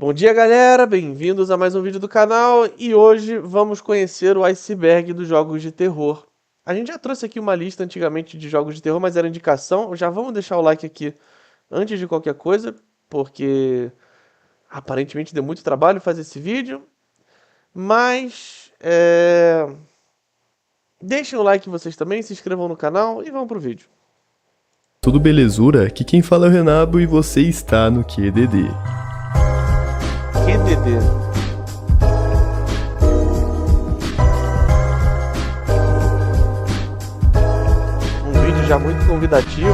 Bom dia, galera, bem-vindos a mais um vídeo do canal e hoje vamos conhecer o iceberg dos jogos de terror. A gente já trouxe aqui uma lista antigamente de jogos de terror, mas era indicação. Já vamos deixar o like aqui antes de qualquer coisa, porque aparentemente deu muito trabalho fazer esse vídeo. Mas, deixem o like vocês também, se inscrevam no canal e vamos pro vídeo. Tudo belezura? Aqui quem fala é o Renabo e você está no QDD. QDD. Um vídeo já muito convidativo.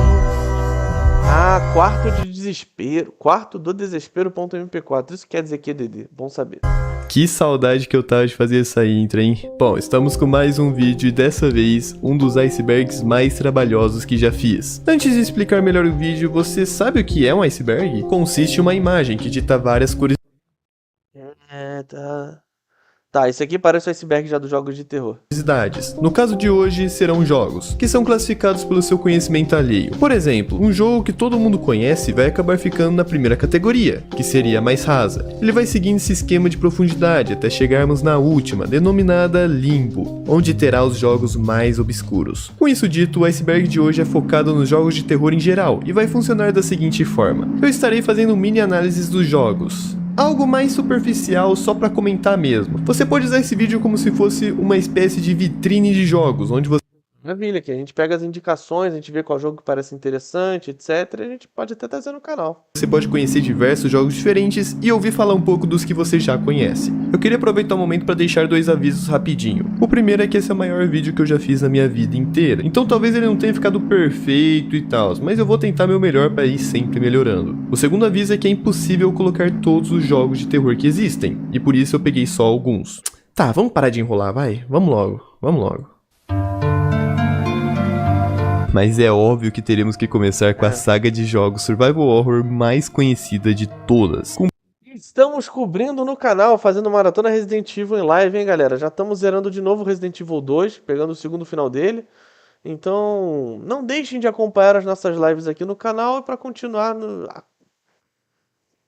Ah, quarto de desespero. Quarto do desespero.mp4. Isso quer dizer QDD. Bom saber. Que saudade que eu tava de fazer essa intro, hein? Bom, estamos com mais um vídeo e dessa vez, um dos icebergs mais trabalhosos que já fiz. Antes de explicar melhor o vídeo, você sabe o que é um iceberg? Consiste em uma imagem que dita várias cores. Tá, esse aqui parece o iceberg já dos jogos de terror. No caso de hoje, serão jogos, que são classificados pelo seu conhecimento alheio. Por exemplo, um jogo que todo mundo conhece vai acabar ficando na primeira categoria, que seria a mais rasa. Ele vai seguindo esse esquema de profundidade até chegarmos na última, denominada Limbo, onde terá os jogos mais obscuros. Com isso dito, o iceberg de hoje é focado nos jogos de terror em geral, e vai funcionar da seguinte forma. Eu estarei fazendo mini análises dos jogos. Algo mais superficial só pra comentar mesmo. Você pode usar esse vídeo como se fosse uma espécie de vitrine de jogos, onde você... Maravilha, que a gente pega as indicações, a gente vê qual jogo que parece interessante, etc. E a gente pode até trazer no canal. Você pode conhecer diversos jogos diferentes e ouvir falar um pouco dos que você já conhece. Eu queria aproveitar o momento para deixar dois avisos rapidinho. O primeiro é que esse é o maior vídeo que eu já fiz na minha vida inteira, então talvez ele não tenha ficado perfeito e tal, mas eu vou tentar meu melhor para ir sempre melhorando. O segundo aviso é que é impossível colocar todos os jogos de terror que existem, e por isso eu peguei só alguns. Tá, vamos parar de enrolar, vai? Vamos logo. Mas é óbvio que teremos que começar com a saga de jogos survival horror mais conhecida de todas. Estamos cobrindo no canal, fazendo maratona Resident Evil em live, hein, galera? Já estamos zerando de novo Resident Evil 2, pegando o segundo final dele. Então, não deixem de acompanhar as nossas lives aqui no canal para continuar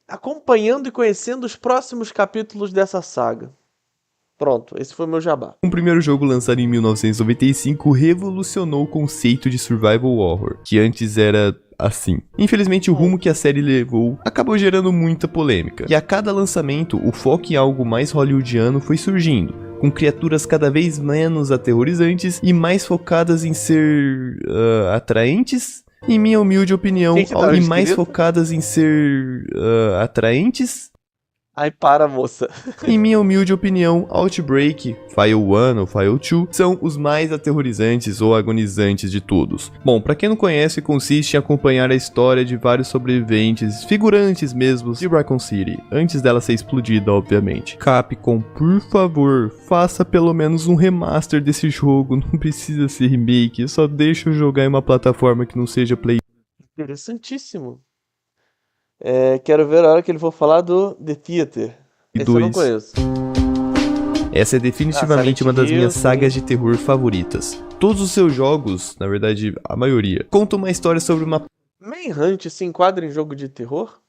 acompanhando e conhecendo os próximos capítulos dessa saga. Pronto, esse foi o meu jabá. O primeiro jogo lançado em 1995 revolucionou o conceito de survival horror, que antes era assim. Infelizmente o rumo que a série levou acabou gerando muita polêmica, e a cada lançamento o foco em algo mais hollywoodiano foi surgindo, com criaturas cada vez menos aterrorizantes e mais focadas em ser atraentes. Em minha humilde opinião, e mais focadas em ser atraentes. Ai, para, moça. Em minha humilde opinião, Outbreak, File 1 ou File 2 são os mais aterrorizantes ou agonizantes de todos. Bom, pra quem não conhece, consiste em acompanhar a história de vários sobreviventes, figurantes mesmo, de Raccoon City, antes dela ser explodida, obviamente. Capcom, por favor, faça pelo menos um remaster desse jogo, não precisa ser remake, só deixa eu jogar em uma plataforma que não seja Play. Interessantíssimo. Quero ver a hora que ele for falar do The Theater. Esse eu não conheço. Essa é definitivamente uma das minhas sagas de terror favoritas. Todos os seus jogos, na verdade a maioria, contam uma história sobre uma... Manhunt se enquadra em jogo de terror?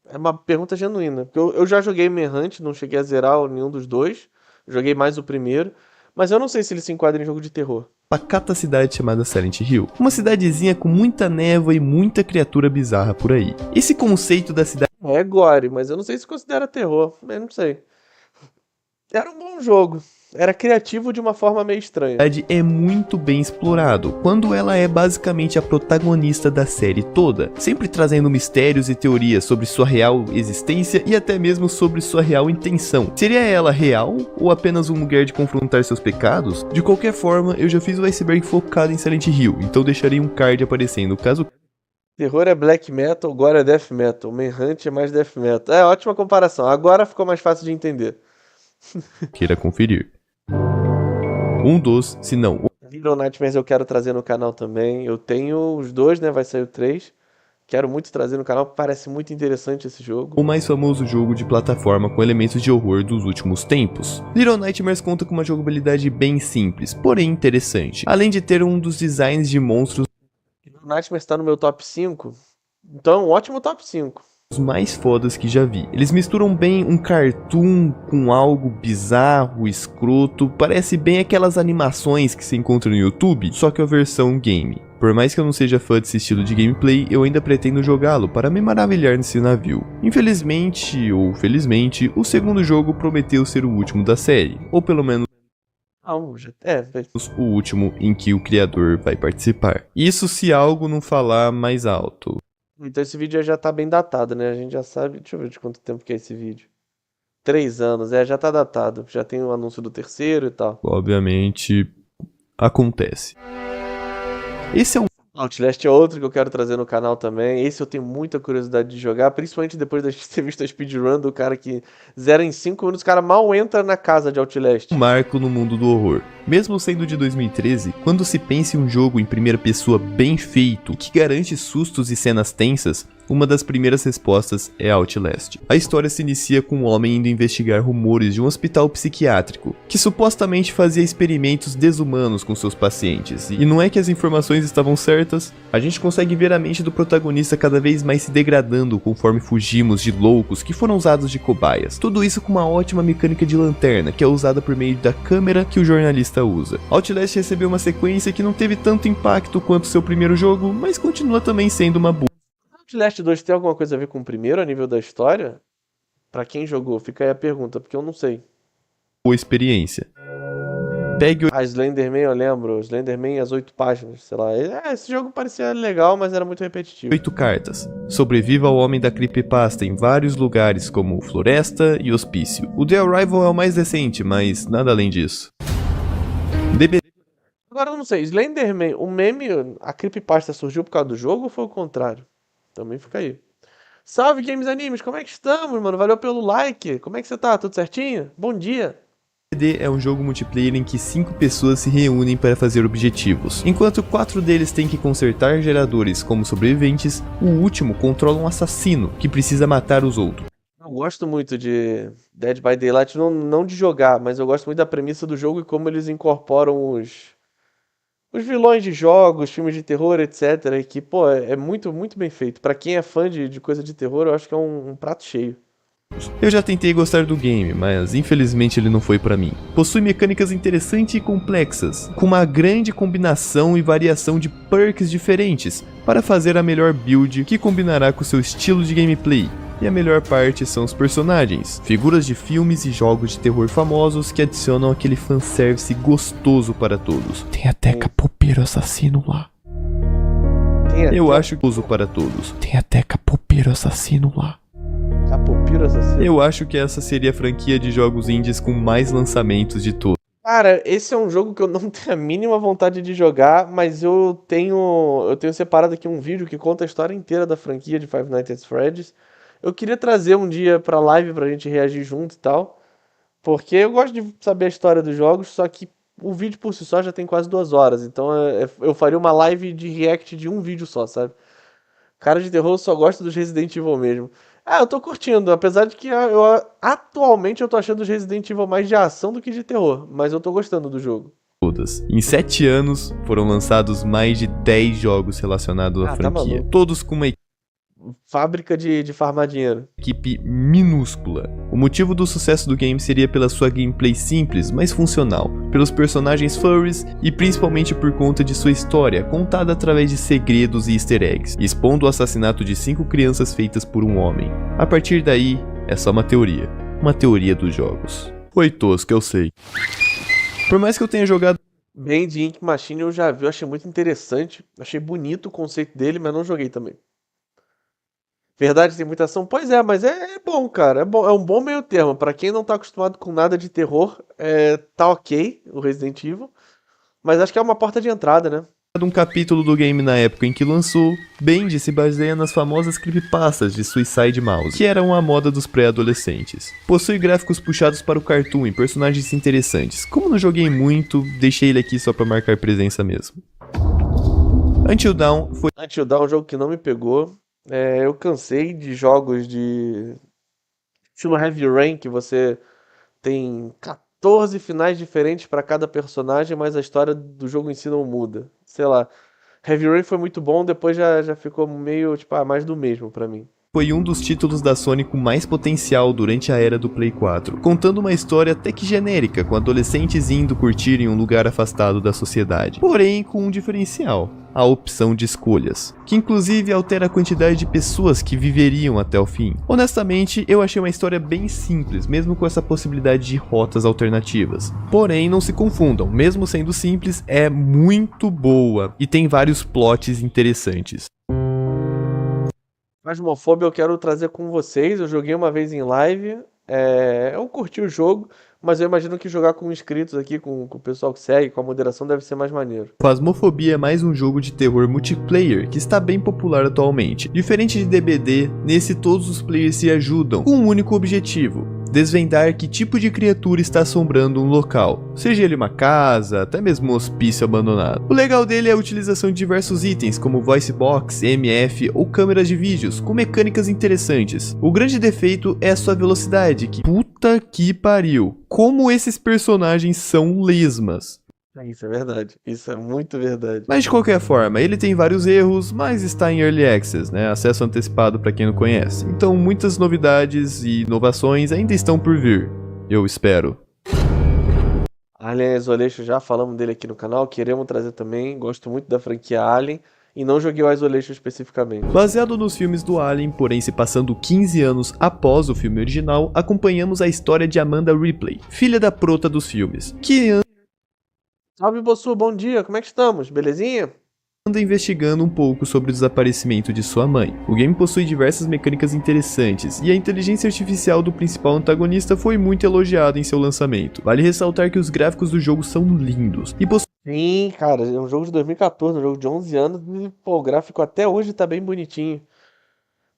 É uma pergunta genuína. Porque eu já joguei Manhunt, não cheguei a zerar nenhum dos dois. Joguei mais o primeiro. Mas eu não sei se ele se enquadra em jogo de terror. Pacata cidade chamada Silent Hill. Uma cidadezinha com muita névoa e muita criatura bizarra por aí. Esse conceito da cidade... É gore, mas eu não sei se considera terror. Eu não sei. Era um bom jogo. Era criativo de uma forma meio estranha. É muito bem explorado, quando ela é basicamente a protagonista da série toda, sempre trazendo mistérios e teorias sobre sua real existência e até mesmo sobre sua real intenção. Seria ela real ou apenas um lugar de confrontar seus pecados? De qualquer forma, eu já fiz o iceberg focado em Silent Hill, então deixarei um card aparecendo caso... Terror é black metal, gore é death metal. Manhunt é mais death metal. É ótima comparação, agora ficou mais fácil de entender. Queira conferir. Um dos, se não... Little Nightmares eu quero trazer no canal também. Eu tenho os dois, né? Vai sair o 3. Quero muito trazer no canal, parece muito interessante esse jogo. O mais famoso jogo de plataforma com elementos de horror dos últimos tempos. Little Nightmares conta com uma jogabilidade bem simples, porém interessante. Além de ter um dos designs de monstros... Little Nightmares está no meu top 5. Então, um ótimo top 5. Os mais fodas que já vi. Eles misturam bem um cartoon com algo bizarro, escroto, parece bem aquelas animações que se encontra no YouTube, só que a versão game. Por mais que eu não seja fã desse estilo de gameplay, eu ainda pretendo jogá-lo para me maravilhar nesse navio. Infelizmente, ou felizmente, o segundo jogo prometeu ser o último da série, ou pelo menos o último em que o criador vai participar. Isso se algo não falar mais alto. Então esse vídeo já tá bem datado, né? A gente já sabe. Deixa eu ver de quanto tempo que é esse vídeo. 3 anos, já tá datado. Já tem o anúncio do terceiro e tal. Obviamente, acontece. Esse é um Outlast é outro que eu quero trazer no canal também. Esse eu tenho muita curiosidade de jogar, principalmente depois de ter visto a speedrun do cara que zera em 5 minutos. O cara mal entra na casa de Outlast. marco no mundo do horror. Mesmo sendo de 2013, quando se pensa em um jogo em primeira pessoa bem feito, que garante sustos e cenas tensas, uma das primeiras respostas é Outlast. A história se inicia com um homem indo investigar rumores de um hospital psiquiátrico, que supostamente fazia experimentos desumanos com seus pacientes. E não é que as informações estavam certas, a gente consegue ver a mente do protagonista cada vez mais se degradando conforme fugimos de loucos que foram usados de cobaias. Tudo isso com uma ótima mecânica de lanterna, que é usada por meio da câmera que o jornalista usa. Outlast recebeu uma sequência que não teve tanto impacto quanto seu primeiro jogo, mas continua também sendo uma boa. Outlast 2 tem alguma coisa a ver com o primeiro a nível da história? Pra quem jogou, fica aí a pergunta, porque eu não sei. Boa experiência. Pegue A Slenderman eu lembro, Slenderman e as 8 páginas, sei lá. Esse jogo parecia legal, mas era muito repetitivo. 8 cartas. Sobreviva ao homem da creepypasta em vários lugares como floresta e hospício. O The Arrival é o mais recente, mas nada além disso. Agora eu não sei, Slenderman, o meme, a creepypasta surgiu por causa do jogo ou foi o contrário? Também fica aí. Salve Games Animes, como é que estamos, mano? Valeu pelo like. Como é que você tá? Tudo certinho? Bom dia. DBD é um jogo multiplayer em que 5 pessoas se reúnem para fazer objetivos. Enquanto 4 deles têm que consertar geradores como sobreviventes, o último controla um assassino que precisa matar os outros. Eu gosto muito de Dead by Daylight, não de jogar, mas eu gosto muito da premissa do jogo e como eles incorporam os vilões de jogos, filmes de terror, etc. E que, pô, é muito, muito bem feito. Pra quem é fã de coisa de terror, eu acho que é um prato cheio. Eu já tentei gostar do game, mas infelizmente ele não foi pra mim. Possui mecânicas interessantes e complexas, com uma grande combinação e variação de perks diferentes, para fazer a melhor build que combinará com seu estilo de gameplay. E a melhor parte são os personagens, figuras de filmes e jogos de terror famosos que adicionam aquele fanservice gostoso para todos. Tem até capoeiro assassino lá. Eu acho que uso para todos. Tem até capoeiro assassino lá. Capopiro assassino. Eu acho que essa seria a franquia de jogos indies com mais lançamentos de todos. Cara, esse é um jogo que eu não tenho a mínima vontade de jogar, mas eu tenho separado aqui um vídeo que conta a história inteira da franquia de Five Nights at Freddy's. Eu queria trazer um dia pra live pra gente reagir junto e tal, porque eu gosto de saber a história dos jogos, só que o vídeo por si só já tem quase 2 horas, então eu faria uma live de react de um vídeo só, sabe? Cara de terror, eu só gosto dos Resident Evil mesmo. Eu tô curtindo, apesar de que atualmente eu tô achando os Resident Evil mais de ação do que de terror, mas eu tô gostando do jogo. Em 7 anos, foram lançados mais de 10 jogos relacionados à Tá franquia, maluco. todos com uma Fábrica de farmar dinheiro. equipe minúscula. O motivo do sucesso do game seria pela sua gameplay simples, mas funcional, pelos personagens furries e principalmente por conta de sua história, contada através de segredos e easter eggs, expondo o assassinato de 5 crianças feitas por um homem. A partir daí, é só uma teoria dos jogos. Foi tosco, eu sei. Por mais que eu tenha jogado Bem de Ink Machine eu já vi, eu achei muito interessante, achei bonito o conceito dele, mas não joguei também. Verdade, tem muita ação? Pois é, mas é bom, cara. É bom, é um bom meio termo. Pra quem não tá acostumado com nada de terror, tá ok o Resident Evil. Mas acho que é uma porta de entrada, né? um capítulo do game na época em que lançou, Bendy se baseia nas famosas creepypastas de Suicide Mouse, que eram a moda dos pré-adolescentes. Possui gráficos puxados para o cartoon e personagens interessantes. Como não joguei muito, deixei ele aqui só pra marcar presença mesmo. Until Dawn é um jogo que não me pegou. Eu cansei de jogos de estilo Heavy Rain, que você tem 14 finais diferentes para cada personagem, mas a história do jogo em si não muda. Sei lá. Heavy Rain foi muito bom, depois já ficou meio, tipo, mais do mesmo pra mim. foi um dos títulos da Sony com mais potencial durante a era do Play 4, contando uma história até que genérica, com adolescentes indo curtir em um lugar afastado da sociedade, porém com um diferencial: a opção de escolhas, que inclusive altera a quantidade de pessoas que viveriam até o fim. Honestamente, eu achei uma história bem simples, mesmo com essa possibilidade de rotas alternativas. Porém, não se confundam, mesmo sendo simples, é muito boa e tem vários plots interessantes. Phasmophobia eu quero trazer com vocês. Eu joguei uma vez em live. Eu curti o jogo, mas eu imagino que jogar com inscritos aqui, com o pessoal que segue, com a moderação, deve ser mais maneiro. Phasmophobia é mais um jogo de terror multiplayer que está bem popular atualmente. Diferente de DBD, nesse todos os players se ajudam com um único objetivo: desvendar que tipo de criatura está assombrando um local, seja ele uma casa, até mesmo um hospício abandonado. O legal dele é a utilização de diversos itens, como Voice Box, EMF ou câmeras de vídeos, com mecânicas interessantes. O grande defeito é a sua velocidade, que puta que pariu, como esses personagens são lesmas. Isso é verdade, isso é muito verdade. Mas de qualquer forma, ele tem vários erros, mas está em Early Access, né? Acesso antecipado para quem não conhece. Então muitas novidades e inovações ainda estão por vir, eu espero. Alien Isolation, já falamos dele aqui no canal, queremos trazer também. Gosto muito da franquia Alien e não joguei o Isolation especificamente. Baseado nos filmes do Alien, porém se passando 15 anos após o filme original, acompanhamos a história de Amanda Ripley, filha da prota dos filmes, que Salve, Bossu, bom dia, como é que estamos? Belezinha? anda investigando um pouco sobre o desaparecimento de sua mãe. O game possui diversas mecânicas interessantes, e a inteligência artificial do principal antagonista foi muito elogiada em seu lançamento. Vale ressaltar que os gráficos do jogo são lindos, e Sim, cara, é um jogo de 2014, um jogo de 11 anos, e pô, o gráfico até hoje tá bem bonitinho.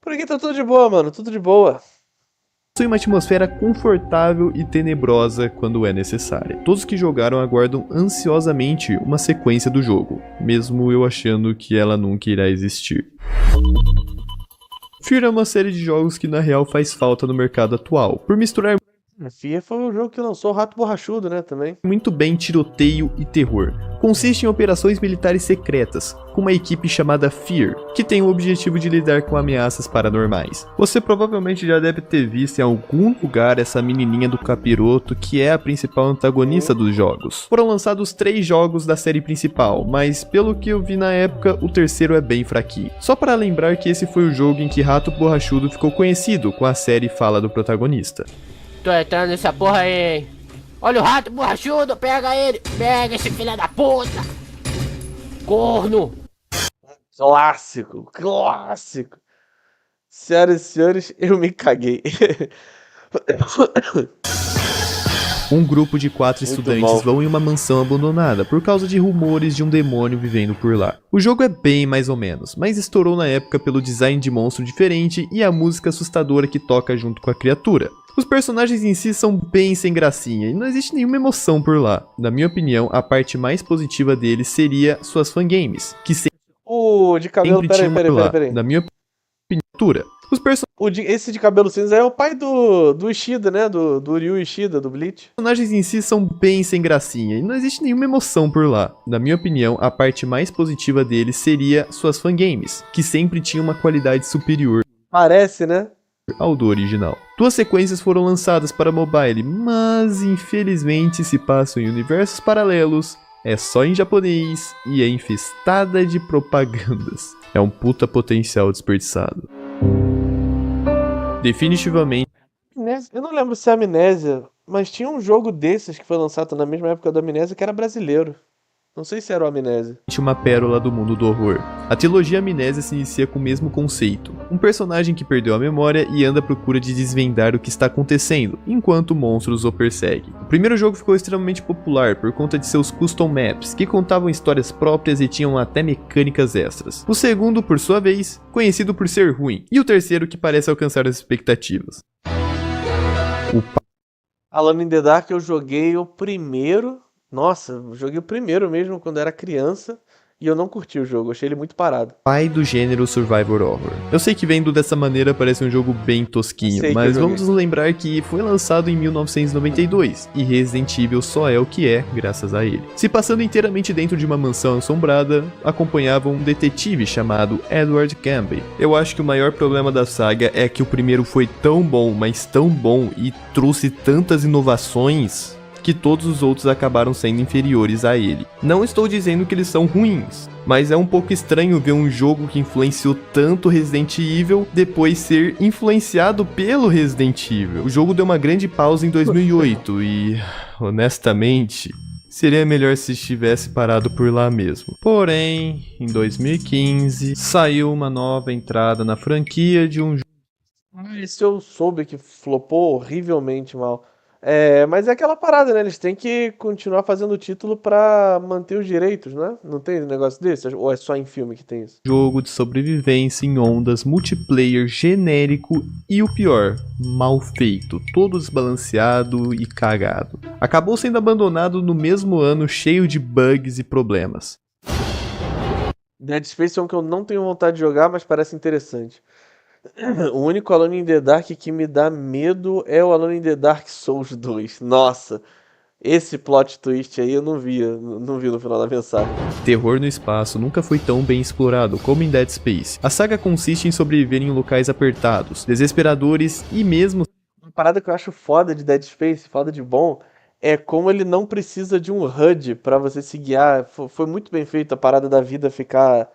Por aqui tá tudo de boa, mano, tudo de boa. possui uma atmosfera confortável e tenebrosa quando é necessária. Todos que jogaram aguardam ansiosamente uma sequência do jogo, mesmo eu achando que ela nunca irá existir. Fear é uma série de jogos que na real faz falta no mercado atual, por misturar FIA foi o jogo que lançou o Rato Borrachudo, né, também. muito bem tiroteio e terror. Consiste em operações militares secretas, com uma equipe chamada Fear, que tem o objetivo de lidar com ameaças paranormais. Você provavelmente já deve ter visto em algum lugar essa menininha do capiroto, que é a principal antagonista dos jogos. Foram lançados 3 jogos da série principal, mas pelo que eu vi na época, o terceiro é bem fraquinho. Só para lembrar que esse foi o jogo em que Rato Borrachudo ficou conhecido com a série Fala do Protagonista. Tô entrando nessa porra aí, hein? Olha o rato borrachudo, pega ele! Pega esse filho da puta! Corno! Clássico, clássico. Senhoras e senhores, eu me caguei. Um grupo de 4 Muito estudantes bom. vão em uma mansão abandonada por causa de rumores de um demônio vivendo por lá. O jogo é bem mais ou menos, mas estourou na época pelo design de monstro diferente e a música assustadora que toca junto com a criatura. Os personagens em si são bem sem gracinha e não existe nenhuma emoção por lá. Na minha opinião, a parte mais positiva deles seria suas fangames, que De cabelo, sempre tinham por lá. peraí. Na minha opinião, os Esse de cabelo cinza é o pai do Ishida, né? Do Ryu Ishida, do Bleach. personagens em si são bem sem gracinha e não existe nenhuma emoção por lá. Na minha opinião, a parte mais positiva deles seria suas fangames, que sempre tinham uma qualidade superior Parece, né? ao do original. 2 sequências foram lançadas para mobile, mas infelizmente se passam em universos paralelos, é só em japonês e é infestada de propagandas. É um puta potencial desperdiçado. Definitivamente Eu não lembro se é Amnésia, mas tinha um jogo desses que foi lançado na mesma época do Amnésia que era brasileiro. Não sei se era o Amnésia. uma pérola do mundo do horror. A trilogia Amnésia se inicia com o mesmo conceito. Um personagem que perdeu a memória e anda à procura de desvendar o que está acontecendo, enquanto monstros o perseguem. O primeiro jogo ficou extremamente popular por conta de seus custom maps, que contavam histórias próprias e tinham até mecânicas extras. O segundo, por sua vez, conhecido por ser ruim. E o terceiro que parece alcançar as expectativas. Alone in the Dark eu joguei o primeiro. Nossa, eu joguei o primeiro mesmo quando era criança. e eu não curti o jogo, achei ele muito parado. Pai do gênero Survivor Horror. Eu sei que vendo dessa maneira parece um jogo bem tosquinho, Sei que mas eu vamos joguei. nos lembrar que foi lançado em 1992 e Resident Evil só é o que é graças a ele. Se passando inteiramente dentro de uma mansão assombrada, acompanhava um detetive chamado Edward Campbell. Eu acho que o maior problema da saga é que o primeiro foi tão bom, mas tão bom e trouxe tantas inovações que todos os outros acabaram sendo inferiores a ele. Não estou dizendo que eles são ruins, mas é um pouco estranho ver um jogo que influenciou tanto Resident Evil depois ser influenciado pelo Resident Evil. O jogo deu uma grande pausa em 2008 e, honestamente, seria melhor se estivesse parado por lá mesmo. Porém, em 2015, saiu uma nova entrada na franquia de um jogo. Esse eu soube que flopou horrivelmente mal. Mas é aquela parada, né? Eles têm que continuar fazendo o título pra manter os direitos, né? Não tem negócio desse? Ou é só em filme que tem isso? Jogo de sobrevivência em ondas, multiplayer genérico e o pior, mal feito, todo desbalanceado e cagado. Acabou sendo abandonado no mesmo ano, cheio de bugs e problemas. Dead Space é um que eu não tenho vontade de jogar, mas parece interessante. O único Alone in the Dark que me dá medo é o Alone in the Dark Souls 2. Nossa, esse plot twist aí eu não vi no final da mensagem. Terror no espaço nunca foi tão bem explorado como em Dead Space. A saga consiste em sobreviver em locais apertados, desesperadores e mesmo Uma parada que eu acho foda de Dead Space, foda de bom, é como ele não precisa de um HUD pra você se guiar. Foi muito bem feito a parada da vida ficar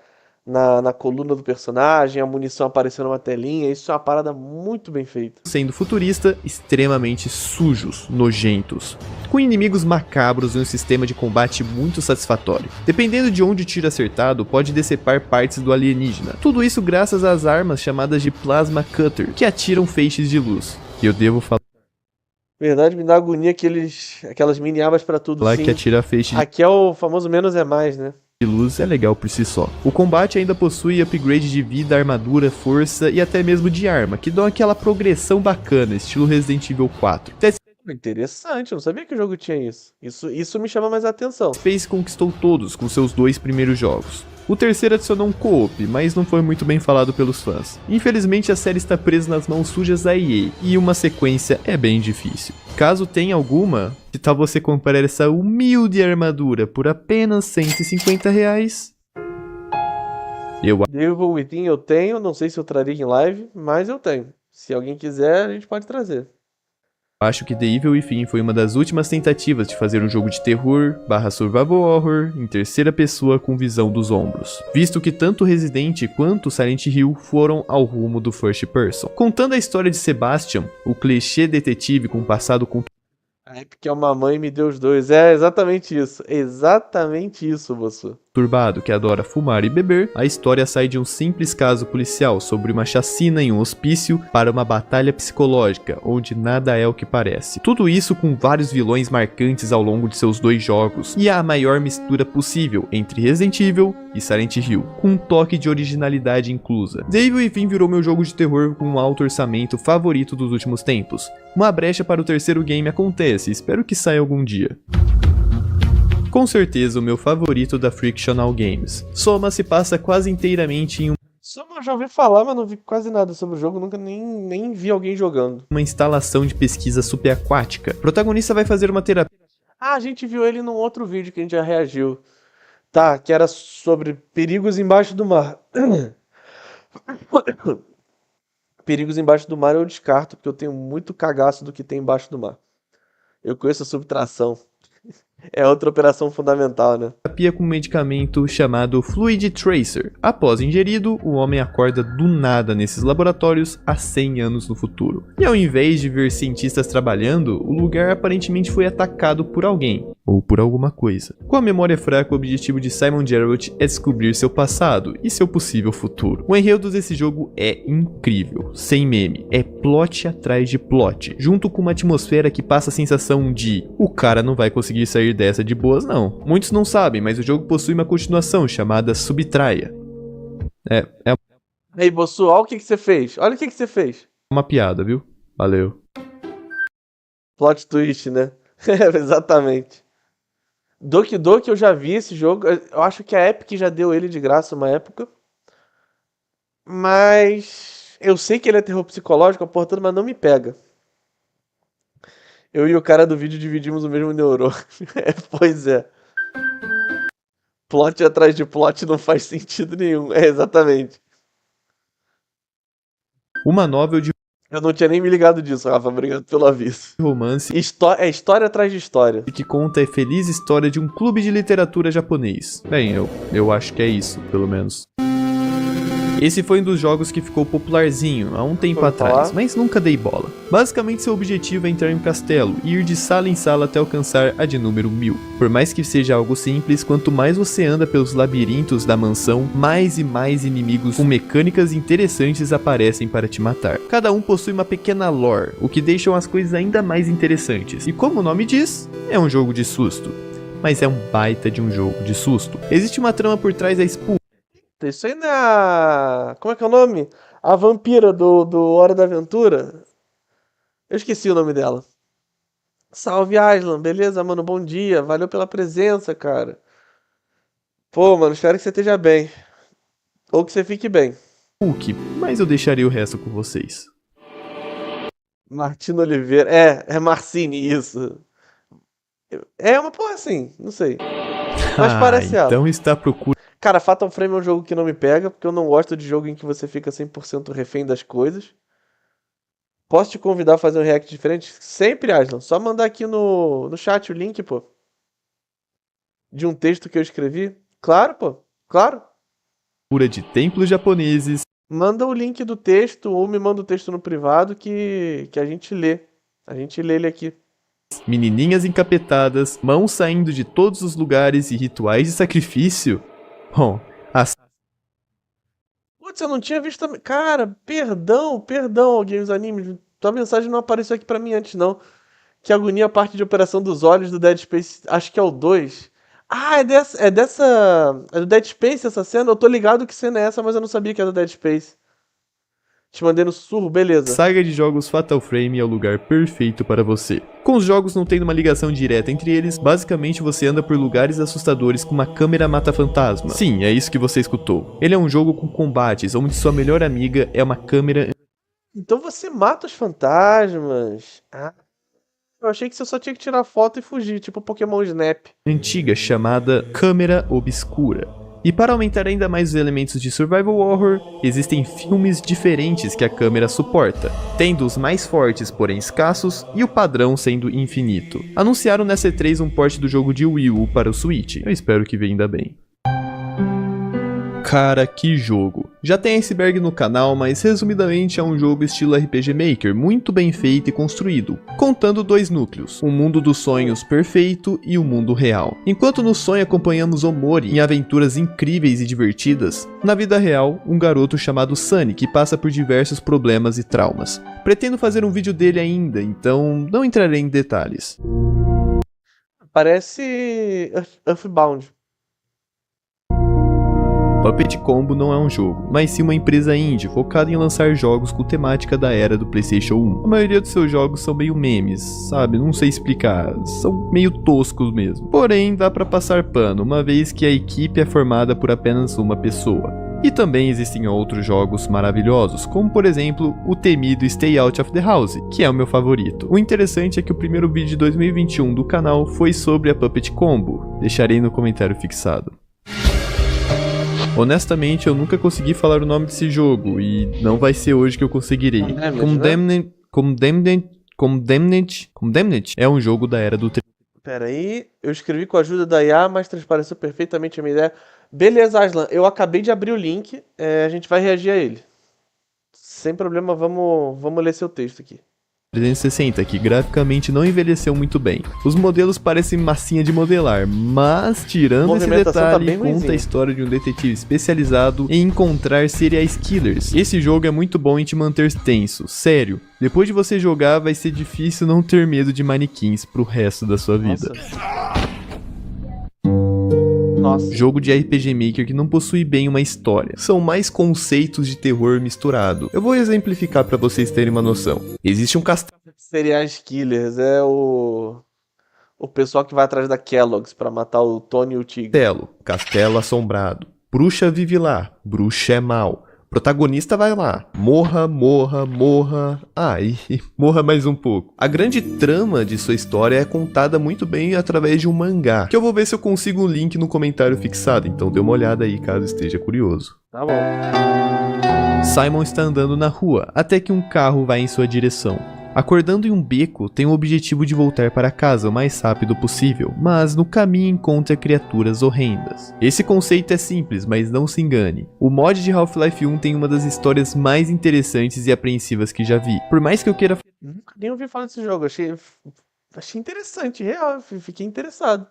na coluna do personagem, a munição aparecendo numa telinha. Isso é uma parada muito bem feita. sendo futurista, extremamente sujos, nojentos, com inimigos macabros e um sistema de combate muito satisfatório. Dependendo de onde o tiro acertado, pode decepar partes do alienígena. Tudo isso graças às armas chamadas de Plasma Cutter, que atiram feixes de luz. E eu devo falar Verdade, me dá agonia aquelas mini abas pra tudo, sim. que atira feixes Aqui é o famoso menos é mais, né? de luz é legal por si só. O combate ainda possui upgrade de vida, armadura, força e até mesmo de arma, que dão aquela progressão bacana, estilo Resident Evil 4. Dead Interessante, eu não sabia que o jogo tinha isso. Isso me chama mais atenção. Space conquistou todos com seus 2 primeiros jogos. O terceiro adicionou um co-op, mas não foi muito bem falado pelos fãs. Infelizmente a série está presa nas mãos sujas da EA, e uma sequência é bem difícil. Caso tenha alguma, que tal você comprar essa humilde armadura por apenas R$150? Eu Devil Within eu tenho, não sei se eu traria em live, mas eu tenho. Se alguém quiser, a gente pode trazer. acho que The Evil Within foi uma das últimas tentativas de fazer um jogo de terror / survival horror em terceira pessoa com visão dos ombros, visto que tanto Resident quanto Silent Hill foram ao rumo do first person. Contando a história de Sebastian, o clichê detetive com passado É porque uma mãe me deu os dois. É exatamente isso. Exatamente isso, Bossu. conturbado que adora fumar e beber, a história sai de um simples caso policial sobre uma chacina em um hospício para uma batalha psicológica, onde nada é o que parece. Tudo isso com vários vilões marcantes ao longo de seus 2 jogos, e a maior mistura possível entre Resident Evil e Silent Hill, com um toque de originalidade inclusa. The Evil Within virou meu jogo de terror com um alto orçamento favorito dos últimos tempos. Uma brecha para o terceiro game acontece, espero que saia algum dia. Com certeza o meu favorito da Frictional Games. Soma se passa quase inteiramente em Só já ouvi falar, mas não vi quase nada sobre o jogo. Nunca nem vi alguém jogando. uma instalação de pesquisa subaquática. O protagonista vai fazer uma terapia Ah, a gente viu ele num outro vídeo que a gente já reagiu. Tá, que era sobre perigos embaixo do mar. Perigos embaixo do mar eu descarto, porque eu tenho muito cagaço do que tem embaixo do mar. Eu conheço a subtração. É outra operação fundamental, né? com um medicamento chamado Fluid Tracer. Após ingerido, o homem acorda do nada nesses laboratórios há 100 anos no futuro. E ao invés de ver cientistas trabalhando, o lugar aparentemente foi atacado por alguém. Ou por alguma coisa. Com a memória fraca, o objetivo de Simon Geralt é descobrir seu passado e seu possível futuro. O enredo desse jogo é incrível, sem meme, é plot atrás de plot, junto com uma atmosfera que passa a sensação de o cara não vai conseguir sair dessa de boas não. Muitos não sabem, mas o jogo possui uma continuação chamada Subtraia. É Ei, Bossu, olha o que você fez. Olha o que você fez. uma piada, viu? Valeu. Plot twist, né? Exatamente. Doki Doki eu já vi esse jogo. Eu acho que a Epic já deu ele de graça uma época. Mas eu sei que ele é terror psicológico, a porra toda, mas não me pega. Eu e o cara do vídeo dividimos o mesmo neurônio. Pois é. Plot atrás de plot não faz sentido nenhum. É, exatamente. Uma novel de Eu não tinha nem me ligado disso, Rafa. Obrigado pelo aviso. romance É história atrás de história. que conta a feliz história de um clube de literatura japonês. Bem, eu acho que é isso, pelo menos. Esse foi um dos jogos que ficou popularzinho há um tempo Ouvi atrás, falar. mas nunca dei bola. Basicamente seu objetivo é entrar em um castelo e ir de sala em sala até alcançar a de número 1000. Por mais que seja algo simples, quanto mais você anda pelos labirintos da mansão, mais e mais inimigos com mecânicas interessantes aparecem para te matar. Cada um possui uma pequena lore, o que deixa as coisas ainda mais interessantes. E como o nome diz, é um jogo de susto. Mas é um baita de um jogo de susto. Existe uma trama por trás da expulsão. Isso aí não é a... Como é que é o nome? A vampira do Hora da Aventura. Eu esqueci o nome dela. Salve, Aslan. Beleza, mano? Bom dia. Valeu pela presença, cara. Pô, mano, espero que você esteja bem. Ou que você fique bem. Hulk, mas eu deixaria o resto com vocês. Martino Oliveira. É Marcini, isso. É uma porra assim, não sei. Mas parece ela. Então está à procura Cara, Fatal Frame é um jogo que não me pega, porque eu não gosto de jogo em que você fica 100% refém das coisas. Posso te convidar a fazer um react diferente? Sempre, Aslan. Só mandar aqui no chat o link, pô. De um texto que eu escrevi. Claro, pô. Claro. de templos japoneses, Manda o link do texto ou me manda o texto no privado que a gente lê. A gente lê ele aqui. menininhas encapetadas, mãos saindo de todos os lugares e rituais de sacrifício. Bom, assim Putz, eu não tinha visto também. Cara, perdão, alguém dos animes. Tua mensagem não apareceu aqui pra mim antes, não. Que agonia a parte de operação dos olhos do Dead Space. Acho que é o 2. Ah, é do Dead Space essa cena? Eu tô ligado que cena é essa, mas eu não sabia que era do Dead Space. Te mandei no surro, beleza. saga de jogos Fatal Frame é o lugar perfeito para você. Com os jogos não tendo uma ligação direta entre eles, basicamente você anda por lugares assustadores com uma câmera mata-fantasma. Sim, é isso que você escutou. Ele é um jogo com combates, onde sua melhor amiga é uma câmera Então você mata os fantasmas. Ah, eu achei que você só tinha que tirar foto e fugir, tipo Pokémon Snap. antiga chamada Câmera Obscura. E para aumentar ainda mais os elementos de survival horror, existem filmes diferentes que a câmera suporta, tendo os mais fortes porém escassos e o padrão sendo infinito. Anunciaram nessa E3 um port do jogo de Wii U para o Switch, eu espero que venha bem. Cara, que jogo! Já tem Iceberg no canal, mas resumidamente é um jogo estilo RPG Maker, muito bem feito e construído, contando dois núcleos, o mundo dos sonhos perfeito e o mundo real. Enquanto no sonho acompanhamos Omori em aventuras incríveis e divertidas, na vida real, um garoto chamado Sunny que passa por diversos problemas e traumas. Pretendo fazer um vídeo dele ainda, então não entrarei em detalhes. Parece Earthbound. Puppet Combo não é um jogo, mas sim uma empresa indie focada em lançar jogos com temática da era do PlayStation 1. A maioria dos seus jogos são meio memes, sabe? Não sei explicar, são meio toscos mesmo. Porém, dá pra passar pano, uma vez que a equipe é formada por apenas uma pessoa. E também existem outros jogos maravilhosos, como por exemplo o temido Stay Out of the House, que é o meu favorito. O interessante é que o primeiro vídeo de 2021 do canal foi sobre a Puppet Combo, deixarei no comentário fixado. Honestamente, eu nunca consegui falar o nome desse jogo, e não vai ser hoje que eu conseguirei. Condemned é um jogo da era do... Pera aí, eu escrevi com a ajuda da IA, mas transpareceu perfeitamente a minha ideia. Beleza, Aslan, eu acabei de abrir o link, a gente vai reagir a ele. Sem problema, vamos ler seu texto aqui. 360, que graficamente não envelheceu muito bem. Os modelos parecem massinha de modelar, mas tirando esse detalhe, conta a história de um detetive especializado em encontrar serial killers. Esse jogo é muito bom em te manter tenso, sério. Depois de você jogar, vai ser difícil não ter medo de manequins pro resto da sua vida. Nossa. Jogo de RPG Maker que não possui bem uma história. São mais conceitos de terror misturado. Eu vou exemplificar para vocês terem uma noção. Existe um castelo... Serial Killers, é o O pessoal que vai atrás da Kellogg's pra matar o Tony e o Tigre. Castelo assombrado. Bruxa vive lá, bruxa é mal. Protagonista vai lá, morra, morra, morra. E morra mais um pouco. A grande trama de sua história é contada muito bem através de um mangá, que eu vou ver se eu consigo um link no comentário fixado, então dê uma olhada aí caso esteja curioso. Tá bom. Simon está andando na rua, até que um carro vai em sua direção. Acordando em um beco, tem o objetivo de voltar para casa o mais rápido possível, mas no caminho encontra criaturas horrendas. Esse conceito é simples, mas não se engane. O mod de Half-Life 1 tem uma das histórias mais interessantes e apreensivas que já vi. Por mais que eu queira... Nunca nem ouvi falar desse jogo. Achei interessante, real. Fiquei interessado.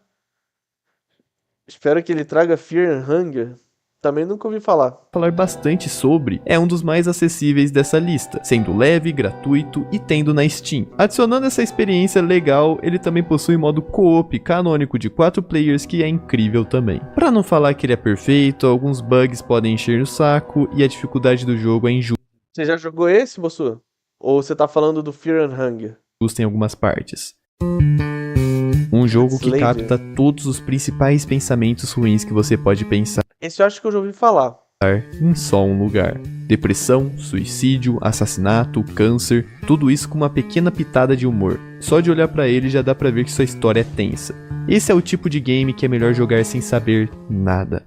Espero que ele traga Fear and Hunger. Também nunca ouvi falar. Falar bastante sobre, é um dos mais acessíveis dessa lista, sendo leve, gratuito e tendo na Steam. Adicionando essa experiência legal, ele também possui modo co-op canônico de 4 players que é incrível também. Pra não falar que ele é perfeito, alguns bugs podem encher no saco e a dificuldade do jogo é injusta Você já jogou esse, Bossu? Ou você tá falando do Fear and Hunger? em algumas partes. Um jogo que Slaver. capta todos os principais pensamentos ruins que você pode pensar Esse eu acho que eu já ouvi falar. em só um lugar. Depressão, suicídio, assassinato, câncer, tudo isso com uma pequena pitada de humor. Só de olhar pra ele já dá pra ver que sua história é tensa. Esse é o tipo de game que é melhor jogar sem saber nada.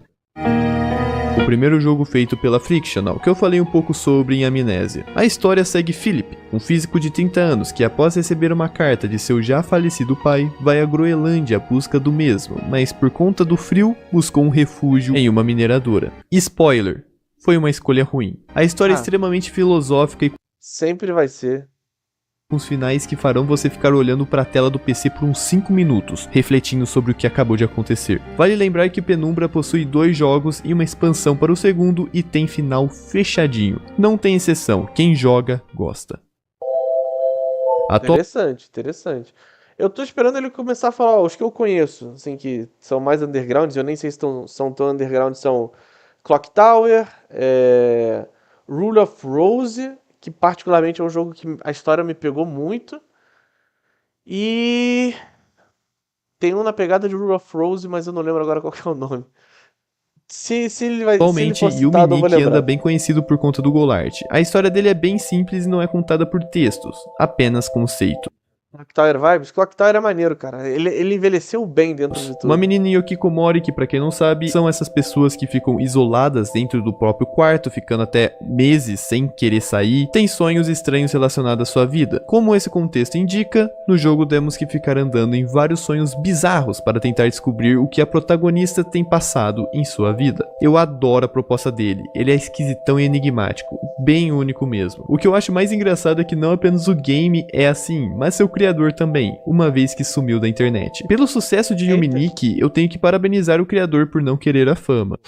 O primeiro jogo feito pela Frictional, que eu falei um pouco sobre em Amnésia. A história segue Philip, um físico de 30 anos que após receber uma carta de seu já falecido pai, vai à Groenlândia à busca do mesmo, mas por conta do frio, buscou um refúgio em uma mineradora. Spoiler, foi uma escolha ruim. A história é extremamente filosófica e Sempre vai ser. com os finais que farão você ficar olhando para a tela do PC por uns 5 minutos, refletindo sobre o que acabou de acontecer. Vale lembrar que Penumbra possui 2 jogos e uma expansão para o segundo e tem final fechadinho. Não tem exceção, quem joga, gosta. Interessante. Eu tô esperando ele começar a falar, os que eu conheço, assim, que são mais undergrounds, eu nem sei se são tão underground, são Clock Tower, Rule of Rose, que particularmente é um jogo que a história me pegou muito, e tem um na pegada de Rule of Rose, mas eu não lembro agora qual que é o nome. Se ele Atualmente, for Yumi citado, eu vou Nikki anda lembrar. bem conhecido por conta do Golart. A história dele é bem simples e não é contada por textos, apenas conceito. Clock Tower Vibes? Clock Tower é maneiro, cara. Ele envelheceu bem dentro de tudo. Uma menina em Yokikomori, que pra quem não sabe, são essas pessoas que ficam isoladas dentro do próprio quarto, ficando até meses sem querer sair, tem sonhos estranhos relacionados à sua vida. Como esse contexto indica, no jogo temos que ficar andando em vários sonhos bizarros para tentar descobrir o que a protagonista tem passado em sua vida. Eu adoro a proposta dele, ele é esquisitão e enigmático, bem único mesmo. O que eu acho mais engraçado é que não apenas o game é assim, mas seu criador também, uma vez que sumiu da internet. Pelo sucesso de Yumi Nikki, eu tenho que parabenizar o criador por não querer a fama.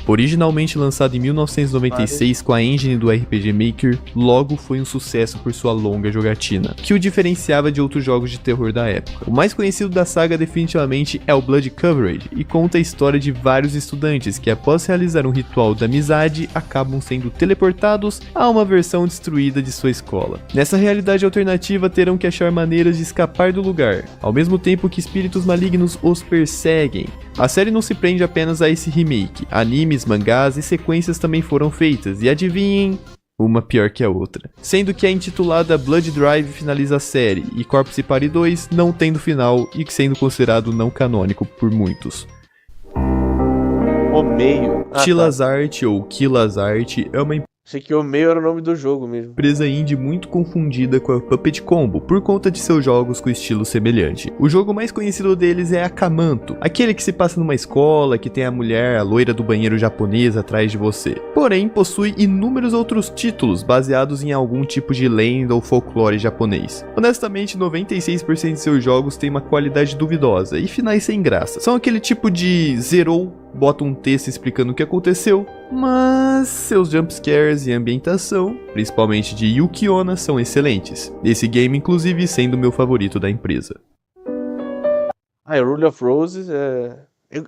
Originalmente lançado em 1996 com a engine do RPG Maker, logo foi um sucesso por sua longa jogatina, que o diferenciava de outros jogos de terror da época. O mais conhecido da saga definitivamente é o Blood Coverage, e conta a história de vários estudantes que após realizar um ritual da amizade, acabam sendo teleportados a uma versão destruída de sua escola. Nessa realidade alternativa terão que achar maneiras de escapar do lugar, ao mesmo tempo que espíritos malignos os perseguem. A série não se prende apenas a esse remake, animes, mangás e sequências também foram feitas, e adivinhem, uma pior que a outra. Sendo que a intitulada Blood Drive finaliza a série, e Corpse Party 2 não tendo final e sendo considerado não canônico por muitos. O meio. Chilas Art ou Killas Art é uma Achei que o meio era o nome do jogo mesmo. empresa indie muito confundida com a Puppet Combo por conta de seus jogos com estilo semelhante. O jogo mais conhecido deles é Akamanto, aquele que se passa numa escola, que tem a mulher, a loira do banheiro japonesa atrás de você. Porém, possui inúmeros outros títulos baseados em algum tipo de lenda ou folclore japonês. Honestamente, 96% de seus jogos têm uma qualidade duvidosa e finais sem graça. São aquele tipo de zerou, bota um texto explicando o que aconteceu, mas seus jumpscares e ambientação, principalmente de Yuki-onna, são excelentes. Esse game, inclusive, sendo o meu favorito da empresa. Rule of Roses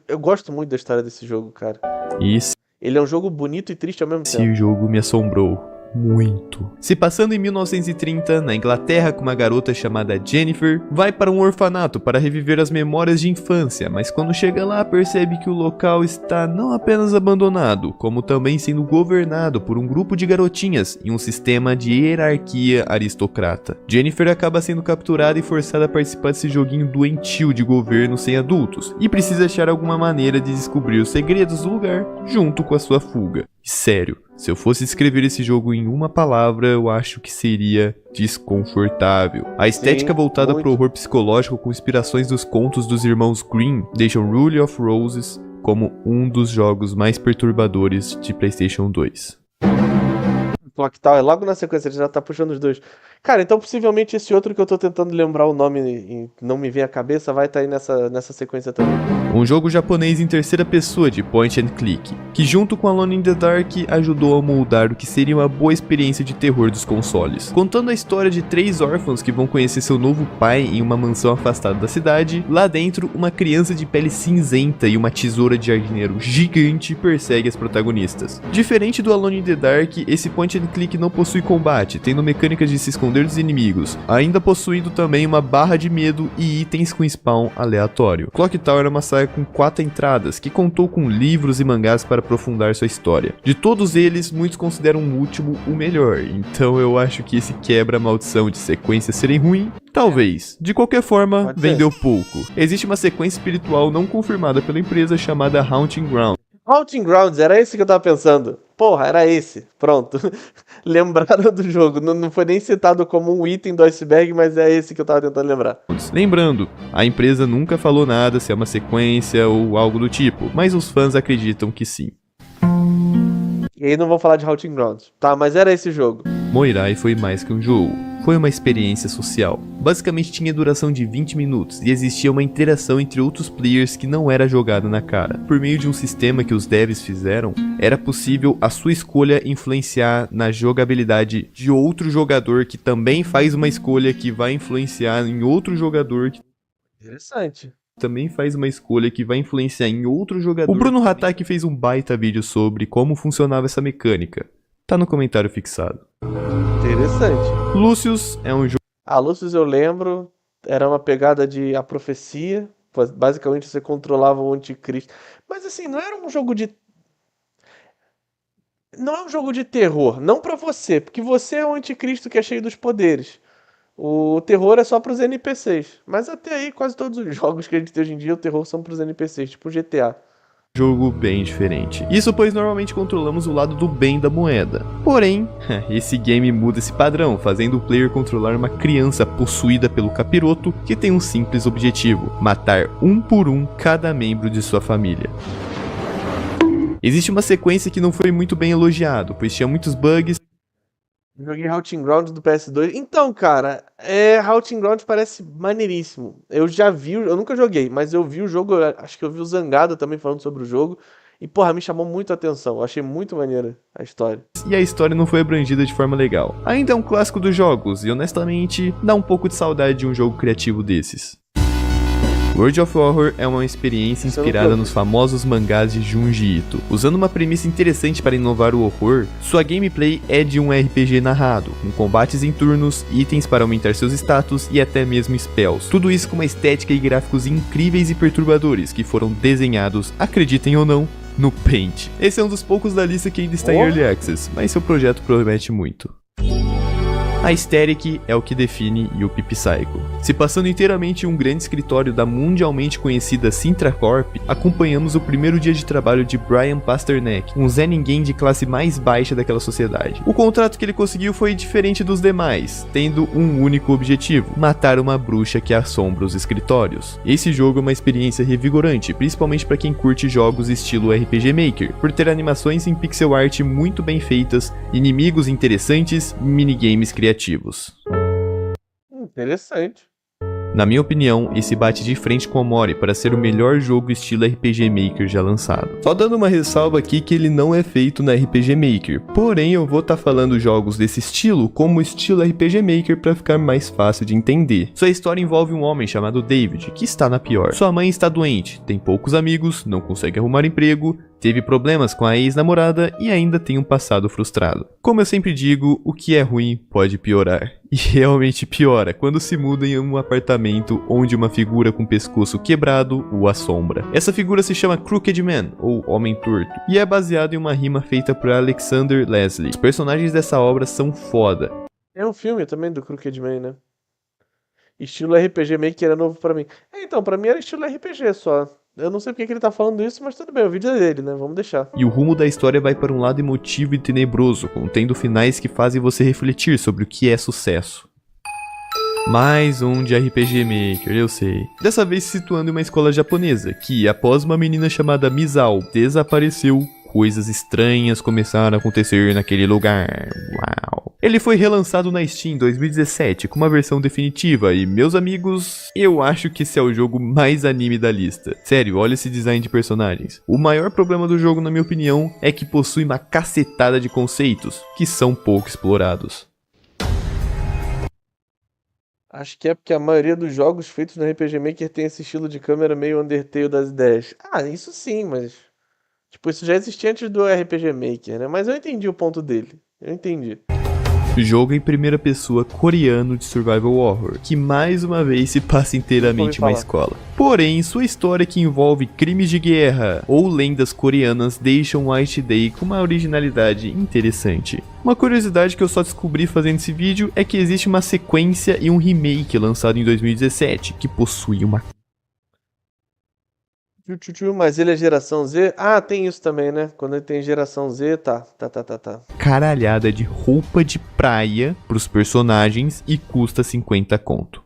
eu gosto muito da história desse jogo, cara. E Ele é um jogo bonito e triste ao mesmo tempo. esse jogo me assombrou. muito. Se passando em 1930, na Inglaterra, com uma garota chamada Jennifer, vai para um orfanato para reviver as memórias de infância, mas quando chega lá percebe que o local está não apenas abandonado, como também sendo governado por um grupo de garotinhas em um sistema de hierarquia aristocrata. Jennifer acaba sendo capturada e forçada a participar desse joguinho doentio de governo sem adultos, e precisa achar alguma maneira de descobrir os segredos do lugar junto com a sua fuga. E sério, se eu fosse descrever esse jogo em uma palavra, eu acho que seria desconfortável. A estética voltada para o horror psicológico com inspirações dos contos dos irmãos Grimm deixam Rule of Roses como um dos jogos mais perturbadores de PlayStation 2. Clock Tower, logo na sequência, ele já tá puxando os dois. Cara, então possivelmente esse outro que eu tô tentando lembrar o nome e não me vem à cabeça vai estar aí nessa sequência também. Um jogo japonês em terceira pessoa de point and click, que junto com Alone in the Dark ajudou a moldar o que seria uma boa experiência de terror dos consoles. Contando a história de 3 órfãos que vão conhecer seu novo pai em uma mansão afastada da cidade, lá dentro uma criança de pele cinzenta e uma tesoura de jardineiro gigante persegue as protagonistas. Diferente do Alone in the Dark, esse point and click não possui combate, tendo mecânicas de se esconder dos inimigos, ainda possuindo também uma barra de medo e itens com spawn aleatório. Clock Tower é uma saga com 4 entradas, que contou com livros e mangás para aprofundar sua história. De todos eles, muitos consideram o último o melhor, então eu acho que esse quebra a maldição de sequências serem ruim. Talvez. De qualquer forma, vendeu pouco. Existe uma sequência espiritual não confirmada pela empresa chamada Haunting Ground. Haunting Grounds, era esse que eu tava pensando. Porra, era esse. Pronto. Lembraram do jogo. Não foi nem citado como um item do iceberg, mas é esse que eu tava tentando lembrar. Lembrando, a empresa nunca falou nada se é uma sequência ou algo do tipo, mas os fãs acreditam que sim. E aí não vou falar de Haunting Grounds. Tá, mas era esse jogo. Moirai foi mais que um jogo. Foi uma experiência social. Basicamente tinha duração de 20 minutos e existia uma interação entre outros players que não era jogada na cara. Por meio de um sistema que os devs fizeram, era possível a sua escolha influenciar na jogabilidade de outro jogador que também faz uma escolha que vai influenciar em outro jogador que Interessante. também faz uma escolha que vai influenciar em outro jogador. O Bruno Hatak fez um baita vídeo sobre como funcionava essa mecânica. Tá no comentário fixado. Interessante. Lucius é um jogo... Lucius eu lembro, era uma pegada de A Profecia, basicamente você controlava o anticristo. Mas assim, não era um jogo de... Não é um jogo de terror, não pra você, porque você é o anticristo que é cheio dos poderes. O terror é só pros NPCs. Mas até aí, quase todos os jogos que a gente tem hoje em dia, o terror são pros NPCs, tipo GTA. Jogo bem diferente. Isso pois normalmente controlamos o lado do bem da moeda. Porém, esse game muda esse padrão, fazendo o player controlar uma criança possuída pelo capiroto que tem um simples objetivo: matar um por um cada membro de sua família. Existe uma sequência que não foi muito bem elogiado, pois tinha muitos bugs. Joguei Haunting Grounds do PS2. Então, cara, Haunting Grounds parece maneiríssimo. Eu já vi, eu nunca joguei, mas eu vi o jogo, acho que eu vi o Zangado também falando sobre o jogo. E, porra, me chamou muito a atenção. Eu achei muito maneira a história. E a história não foi abrangida de forma legal. Ainda é um clássico dos jogos, e honestamente, dá um pouco de saudade de um jogo criativo desses. World of Horror é uma experiência inspirada nos famosos mangás de Junji Ito. Usando uma premissa interessante para inovar o horror, sua gameplay é de um RPG narrado, com combates em turnos, itens para aumentar seus status e até mesmo spells. Tudo isso com uma estética e gráficos incríveis e perturbadores que foram desenhados, acreditem ou não, no Paint. Esse é um dos poucos da lista que ainda está em Early Access, mas seu projeto promete muito. A aesthetic é o que define Yuppie Psycho. Se passando inteiramente em um grande escritório da mundialmente conhecida Sintra Corp, acompanhamos o primeiro dia de trabalho de Brian Pasternak, um Zé Ninguém de classe mais baixa daquela sociedade. O contrato que ele conseguiu foi diferente dos demais, tendo um único objetivo: matar uma bruxa que assombra os escritórios. Esse jogo é uma experiência revigorante, principalmente para quem curte jogos estilo RPG Maker, por ter animações em pixel art muito bem feitas, inimigos interessantes e minigames criativos. Interessante. Na minha opinião, esse bate de frente com Omori para ser o melhor jogo estilo RPG Maker já lançado. Só dando uma ressalva aqui que ele não é feito na RPG Maker, porém eu vou estar falando jogos desse estilo como estilo RPG Maker para ficar mais fácil de entender. Sua história envolve um homem chamado David, que está na pior. Sua mãe está doente, tem poucos amigos, não consegue arrumar emprego, teve problemas com a ex-namorada e ainda tem um passado frustrado. Como eu sempre digo, o que é ruim pode piorar. E realmente piora quando se muda em um apartamento onde uma figura com pescoço quebrado o assombra. Essa figura se chama Crooked Man, ou Homem Torto, e é baseado em uma rima feita por Alexander Leslie. Os personagens dessa obra são foda. É um filme também do Crooked Man, né? Estilo RPG Maker é novo pra mim. Então, pra mim era estilo RPG só. Eu não sei porque que ele tá falando isso, mas tudo bem, o vídeo é dele, né? Vamos deixar. E o rumo da história vai para um lado emotivo e tenebroso, contendo finais que fazem você refletir sobre o que é sucesso. Mais um de RPG Maker, eu sei. Dessa vez se situando em uma escola japonesa, que, após uma menina chamada Misao desapareceu, coisas estranhas começaram a acontecer naquele lugar. Uau. Ele foi relançado na Steam em 2017 com uma versão definitiva e, meus amigos, eu acho que esse é o jogo mais anime da lista. Sério, olha esse design de personagens. O maior problema do jogo, na minha opinião, é que possui uma cacetada de conceitos que são pouco explorados. Acho que é porque a maioria dos jogos feitos no RPG Maker tem esse estilo de câmera meio Undertale das ideias. Ah, isso sim, mas... Tipo, isso já existia antes do RPG Maker, né? Mas eu entendi o ponto dele. Eu entendi. Jogo em primeira pessoa coreano de survival horror, que mais uma vez se passa inteiramente em uma escola. Porém, sua história que envolve crimes de guerra ou lendas coreanas deixam White Day com uma originalidade interessante. Uma curiosidade que eu só descobri fazendo esse vídeo é que existe uma sequência e um remake lançado em 2017, que possui uma... Mas ele é geração Z? Ah, tem isso também, né? Quando ele tem geração Z, tá. caralhada de roupa de praia pros personagens e custa 50 conto.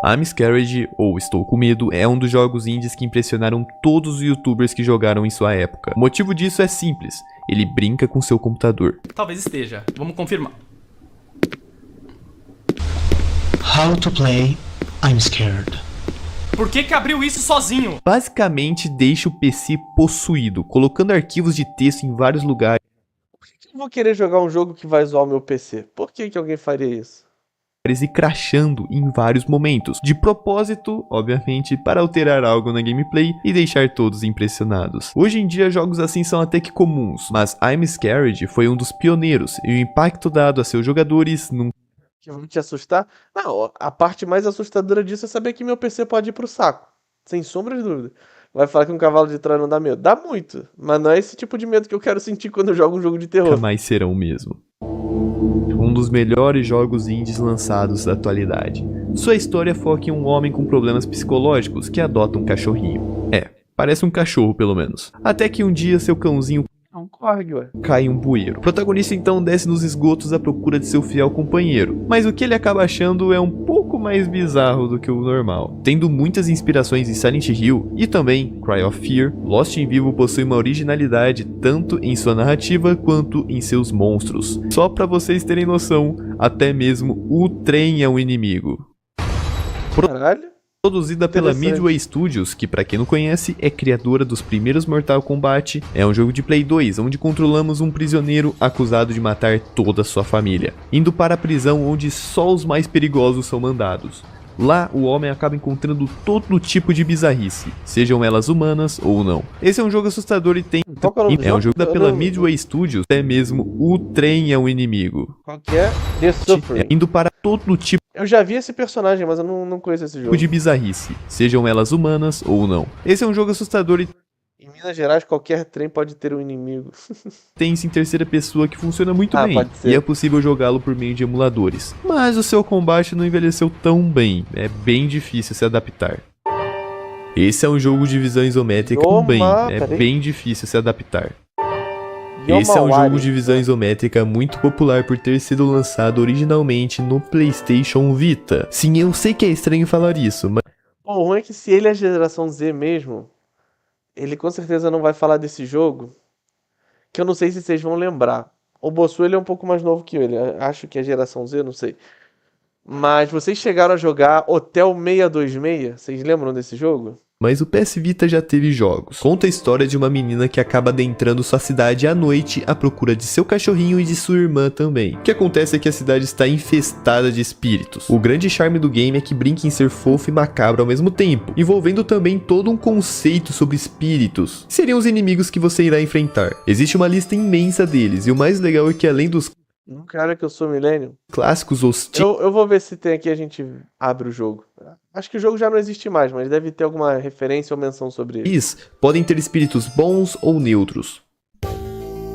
I'm Scared, ou Estou com Medo, é um dos jogos indies que impressionaram todos os youtubers que jogaram em sua época. O motivo disso é simples, ele brinca com seu computador. Talvez esteja, vamos confirmar. How to play I'm Scared. Por que abriu isso sozinho? Basicamente deixa o PC possuído, colocando arquivos de texto em vários lugares. Por que eu vou querer jogar um jogo que vai zoar o meu PC? Por que alguém faria isso? E crashando em vários momentos, de propósito, obviamente, para alterar algo na gameplay e deixar todos impressionados. Hoje em dia jogos assim são até que comuns, mas I'm Scared foi um dos pioneiros e o impacto dado a seus jogadores não... Que vão te assustar? Não, a parte mais assustadora disso é saber que meu PC pode ir pro saco. Sem sombra de dúvida. Vai falar que um cavalo de Troia não dá medo? Dá muito, mas não é esse tipo de medo que eu quero sentir quando eu jogo um jogo de terror. Nunca mais serão mesmo. Um dos melhores jogos indies lançados da atualidade. Sua história foca em um homem com problemas psicológicos que adota um cachorrinho. Parece um cachorro pelo menos. Até que um dia seu cãozinho É um corgi, ué. cai em um bueiro. O protagonista então desce nos esgotos à procura de seu fiel companheiro, mas o que ele acaba achando é um pouco mais bizarro do que o normal. Tendo muitas inspirações em Silent Hill e também Cry of Fear, Lost in Vivo possui uma originalidade tanto em sua narrativa quanto em seus monstros. Só pra vocês terem noção, até mesmo o trem é um inimigo. Caralho. Produzida pela Interessante. Midway Studios, que pra quem não conhece, é criadora dos primeiros Mortal Kombat, é um jogo de Play 2, onde controlamos um prisioneiro acusado de matar toda a sua família, indo para a prisão onde só os mais perigosos são mandados. Lá, o homem acaba encontrando todo tipo de bizarrice, sejam elas humanas ou não. Esse é um jogo assustador e tem... Qual que é o nome do É um jogo? jogo pela Midway Studios, até mesmo o trem é um inimigo. Qual que é? The Suffering. Indo para todo tipo Eu já vi esse personagem, mas eu não conheço esse jogo. de bizarrice, sejam elas humanas ou não. Esse é um jogo assustador e Em Minas Gerais, qualquer trem pode ter um inimigo. tem-se em terceira pessoa que funciona muito bem, pode ser. e é possível jogá-lo por meio de emuladores. Mas o seu combate não envelheceu tão bem, é bem difícil se adaptar. Esse é um jogo de visão isométrica também, é peraí. bem difícil se adaptar. Esse é um jogo de visão isométrica muito popular por ter sido lançado originalmente no PlayStation Vita. Sim, eu sei que é estranho falar isso, mas... O ruim é que se ele é geração Z mesmo, ele com certeza não vai falar desse jogo, que eu não sei se vocês vão lembrar. O Bossu, ele é um pouco mais novo que eu, ele acho que é geração Z, não sei. Mas vocês chegaram a jogar Hotel 626? Vocês lembram desse jogo? Mas o PS Vita já teve jogos. Conta a história de uma menina que acaba adentrando sua cidade à noite à procura de seu cachorrinho e de sua irmã também. O que acontece é que a cidade está infestada de espíritos. O grande charme do game é que brinca em ser fofo e macabro ao mesmo tempo, envolvendo também todo um conceito sobre espíritos. Seriam os inimigos que você irá enfrentar. Existe uma lista imensa deles, e o mais legal é que além dos Cara, que eu sou milênio. clássicos hostis, Eu vou ver se tem aqui, a gente abre o jogo. Acho que o jogo já não existe mais, mas deve ter alguma referência ou menção sobre ele. podem ter espíritos bons ou neutros.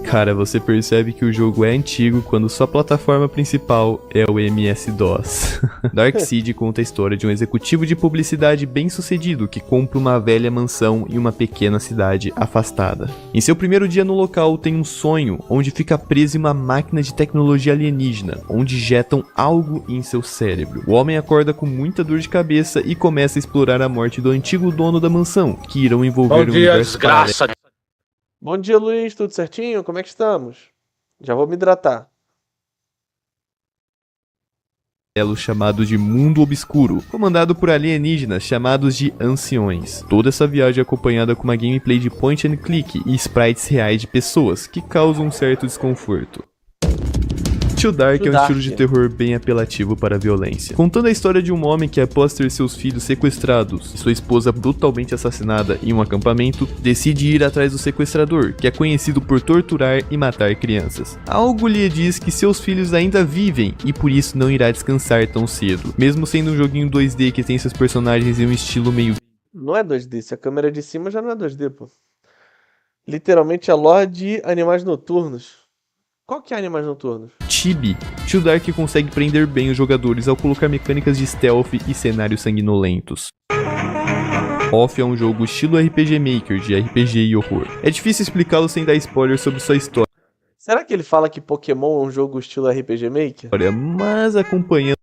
Cara, você percebe que o jogo é antigo quando sua plataforma principal é o MS-DOS. Darkseid conta a história de um executivo de publicidade bem-sucedido que compra uma velha mansão em uma pequena cidade afastada. Em seu primeiro dia no local, tem um sonho onde fica preso em uma máquina de tecnologia alienígena, onde injetam algo em seu cérebro. O homem acorda com muita dor de cabeça e começa a explorar a morte do antigo dono da mansão, que irão envolver o universo paralelo. Bom dia, Luiz. Tudo certinho? Como é que estamos? Já vou me hidratar. Chamado de Mundo Obscuro, comandado por alienígenas chamados de Anciões. Toda essa viagem é acompanhada com uma gameplay de point and click e sprites reais de pessoas, que causam um certo desconforto. Too Dark é um estilo de terror bem apelativo para a violência, contando a história de um homem que, após ter seus filhos sequestrados e sua esposa brutalmente assassinada em um acampamento, decide ir atrás do sequestrador, que é conhecido por torturar e matar crianças. Algo lhe diz que seus filhos ainda vivem e por isso não irá descansar tão cedo, mesmo sendo um joguinho 2D que tem seus personagens em um estilo meio... Não é 2D, se a câmera de cima já não é 2D, pô. Literalmente a lore de Animais Noturnos. Qual que é Animais Noturnos? Chibi. Too Dark consegue prender bem os jogadores ao colocar mecânicas de stealth e cenários sanguinolentos. Off é um jogo estilo RPG Maker, de RPG e horror. É difícil explicá-lo sem dar spoiler sobre sua história, Será que ele fala que Pokémon é um jogo estilo RPG Maker? mas acompanhando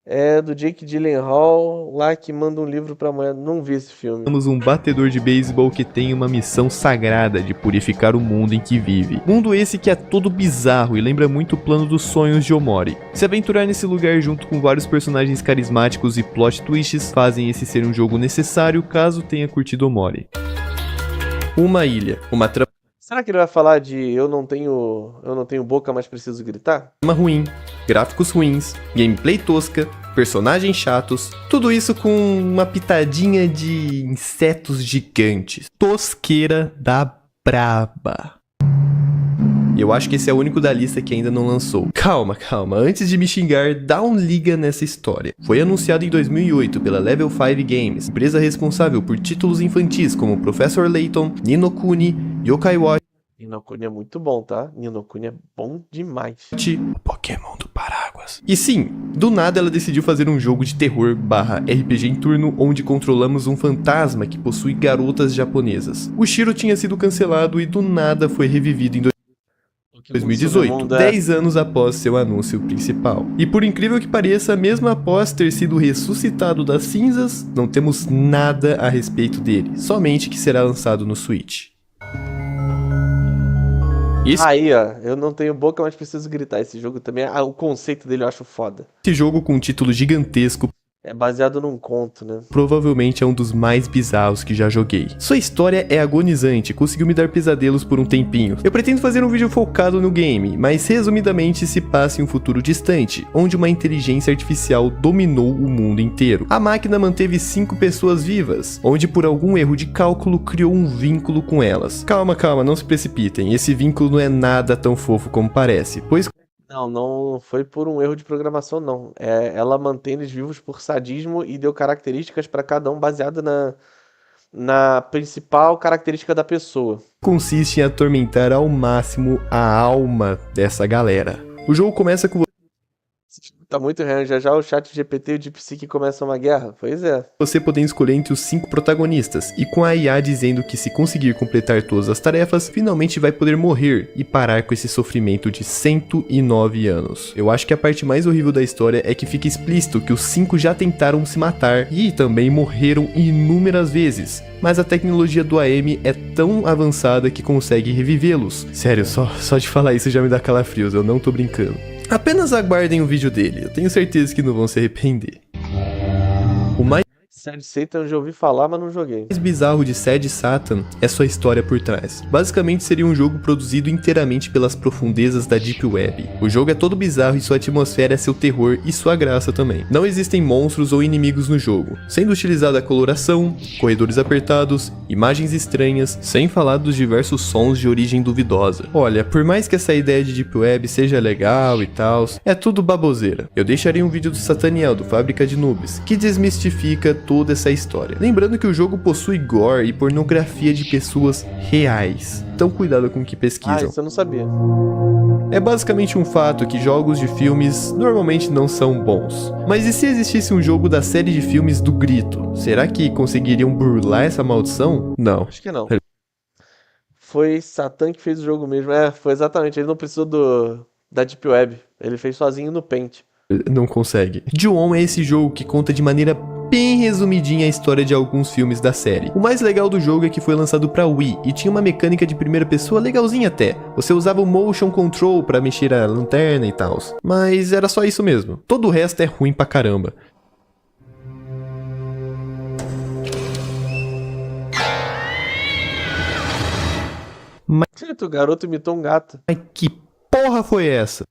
É do Jake Gyllenhaal, lá que manda um livro pra mulher. Não vi esse filme. temos um batedor de beisebol que tem uma missão sagrada de purificar o mundo em que vive. Mundo esse que é todo bizarro e lembra muito o plano dos sonhos de Omori. Se aventurar nesse lugar junto com vários personagens carismáticos e plot twists fazem esse ser um jogo necessário caso tenha curtido Omori. Uma ilha, uma Será que ele vai falar de eu não tenho boca, mas preciso gritar? trama ruim, gráficos ruins, gameplay tosca, personagens chatos, tudo isso com uma pitadinha de insetos gigantes. Tosqueira da braba. E eu acho que esse é o único da lista que ainda não lançou. Calma, antes de me xingar, dá um liga nessa história. Foi anunciado em 2008 pela Level 5 Games, empresa responsável por títulos infantis como Professor Layton, Ni no Kuni, Yokai Watch, Ni no Kuni é muito bom, tá? Ni no Kuni é bom demais. o Pokémon do Paráguas. E sim, do nada ela decidiu fazer um jogo de terror / RPG em turno onde controlamos um fantasma que possui garotas japonesas. O Shiro tinha sido cancelado e do nada foi revivido em 2018, 10 anos após seu anúncio principal. E por incrível que pareça, mesmo após ter sido ressuscitado das cinzas, não temos nada a respeito dele, somente que será lançado no Switch. Aí, ó, eu não tenho boca, mas preciso gritar. Esse jogo também, o conceito dele eu acho foda. Esse jogo com um título gigantesco, É baseado num conto, né? provavelmente é um dos mais bizarros que já joguei. Sua história é agonizante, conseguiu me dar pesadelos por um tempinho. Eu pretendo fazer um vídeo focado no game, mas resumidamente se passa em um futuro distante, onde uma inteligência artificial dominou o mundo inteiro. A máquina manteve 5 pessoas vivas, onde por algum erro de cálculo criou um vínculo com elas. Calma, não se precipitem, esse vínculo não é nada tão fofo como parece, pois Não foi por um erro de programação, não. Ela mantém eles vivos por sadismo e deu características pra cada um baseada na principal característica da pessoa. consiste em atormentar ao máximo a alma dessa galera. O jogo começa com Tá muito real, já o chat GPT e o DeepSeek começam uma guerra? Pois é. você podendo escolher entre os 5 protagonistas, e com a IA dizendo que se conseguir completar todas as tarefas, finalmente vai poder morrer e parar com esse sofrimento de 109 anos. Eu acho que a parte mais horrível da história é que fica explícito que os 5 já tentaram se matar e também morreram inúmeras vezes, mas a tecnologia do AM é tão avançada que consegue revivê-los. Sério, só de falar isso já me dá calafrios, eu não tô brincando. Apenas aguardem o vídeo dele, eu tenho certeza que não vão se arrepender. O mais Sad Satan eu já ouvi falar, mas não joguei. bizarro de Sad Satan é sua história por trás. Basicamente seria um jogo produzido inteiramente pelas profundezas da Deep Web. O jogo é todo bizarro e sua atmosfera é seu terror e sua graça também. Não existem monstros ou inimigos no jogo, sendo utilizada a coloração, corredores apertados, imagens estranhas, sem falar dos diversos sons de origem duvidosa. Olha, por mais que essa ideia de Deep Web seja legal e tal, é tudo baboseira. Eu deixaria um vídeo do Sataniel, do Fábrica de Noobs, que desmistifica toda essa história. Lembrando que o jogo possui gore e pornografia de pessoas reais. Então cuidado com o que Ah, pesquisam. isso eu não sabia. É basicamente um fato que jogos de filmes normalmente não são bons. Mas e se existisse um jogo da série de filmes do Grito? Será que conseguiriam burlar essa maldição? Não. Acho que não. Foi Satan que fez o jogo mesmo. É, foi exatamente. Ele não precisou da Deep Web. Ele fez sozinho no Paint. Não consegue. Ju-On é esse jogo que conta de maneira bem resumidinha a história de alguns filmes da série. O mais legal do jogo é que foi lançado pra Wii e tinha uma mecânica de primeira pessoa legalzinha até. Você usava o motion control pra mexer a lanterna e tal. Mas era só isso mesmo. Todo o resto é ruim pra caramba. O garoto imitou um gato. Mas que porra foi essa?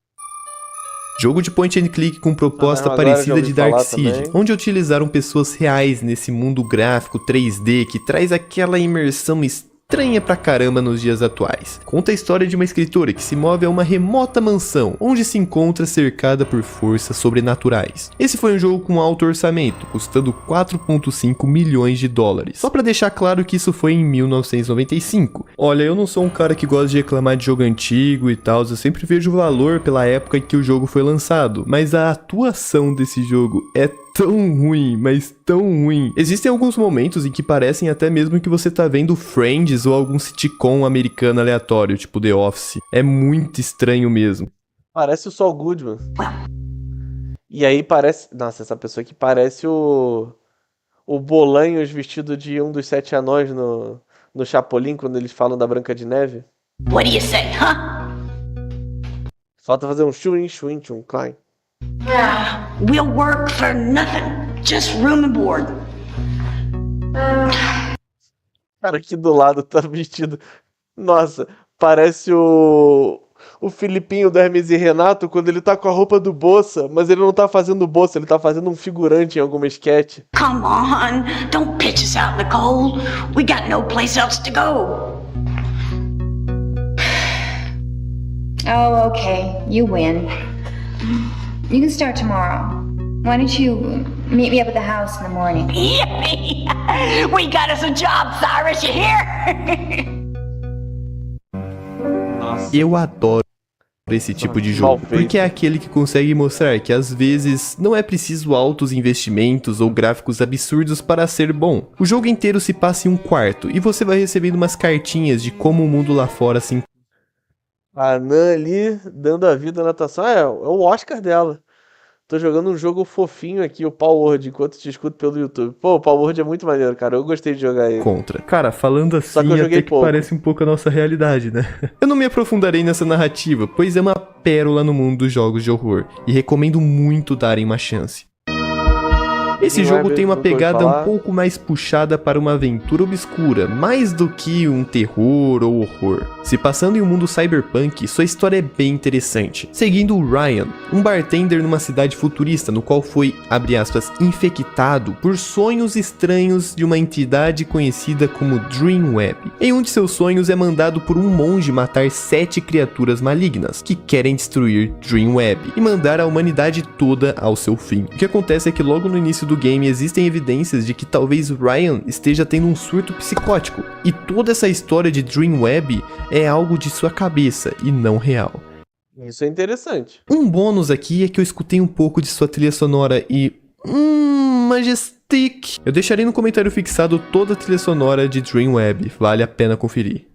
Jogo de point and click com proposta Agora já parecida ouvi de Dark falar Seed, também. onde utilizaram pessoas reais nesse mundo gráfico 3D que traz aquela imersão estranha pra caramba nos dias atuais. Conta a história de uma escritora que se move a uma remota mansão, onde se encontra cercada por forças sobrenaturais. Esse foi um jogo com alto orçamento, custando 4,5 milhões de dólares. Só pra deixar claro que isso foi em 1995. Olha, eu não sou um cara que gosta de reclamar de jogo antigo e tal, eu sempre vejo valor pela época em que o jogo foi lançado, mas a atuação desse jogo é tão ruim, mas tão ruim. Existem alguns momentos em que parecem até mesmo que você tá vendo Friends ou algum sitcom americano aleatório, tipo The Office. É muito estranho mesmo. Parece o Saul Goodman. E aí parece... Nossa, essa pessoa aqui parece o Bolanhos vestido de um dos 7 anões no Chapolin, quando eles falam da Branca de Neve. What do you say, huh? Falta fazer um chuin, chuin, chum, klein. We'll work for nothing. Just room and board. Cara, aqui do lado tá vestido... Nossa, parece o Filipinho do Hermes e Renato quando ele tá com a roupa do Bossa, mas ele não tá fazendo o Bossa, ele tá fazendo um figurante em alguma sketch. Come on, don't pitch us out in the cold. We got no place else to go. Oh, okay. You win. You can start tomorrow. Why don't you meet me up at the house in the morning? Yippee! We got us a job, Cyrus, you hear? Nossa. Eu adoro esse tipo de Mal jogo, feito. porque é aquele que consegue mostrar que às vezes não é preciso altos investimentos ou gráficos absurdos para ser bom. O jogo inteiro se passa em um quarto e você vai recebendo umas cartinhas de como o mundo lá fora se A Nan ali dando a vida na natação. É o Oscar dela. Tô jogando um jogo fofinho aqui, o Power Word, enquanto te escuto pelo YouTube. Pô, o Power Word é muito maneiro, cara. Eu gostei de jogar ele. contra. Cara, falando assim, Só que eu joguei até que pouco. parece um pouco a nossa realidade, né? Eu não me aprofundarei nessa narrativa, pois é uma pérola no mundo dos jogos de horror, e recomendo muito darem uma chance. Esse Dream jogo Web, tem uma nunca ouvi pegada falar. um pouco mais puxada para uma aventura obscura, mais do que um terror ou horror. Se passando em um mundo cyberpunk, sua história é bem interessante. Seguindo o Ryan, um bartender numa cidade futurista no qual foi, abre aspas, infectado por sonhos estranhos de uma entidade conhecida como Dreamweb. Em um de seus sonhos é mandado por um monge matar 7 criaturas malignas que querem destruir Dreamweb e mandar a humanidade toda ao seu fim. O que acontece é que logo no início do game existem evidências de que talvez Ryan esteja tendo um surto psicótico, e toda essa história de Dreamweb é algo de sua cabeça e não real. Isso é interessante. Um bônus aqui é que eu escutei um pouco de sua trilha sonora e... Majestic! Eu deixarei no comentário fixado toda a trilha sonora de Dreamweb, vale a pena conferir.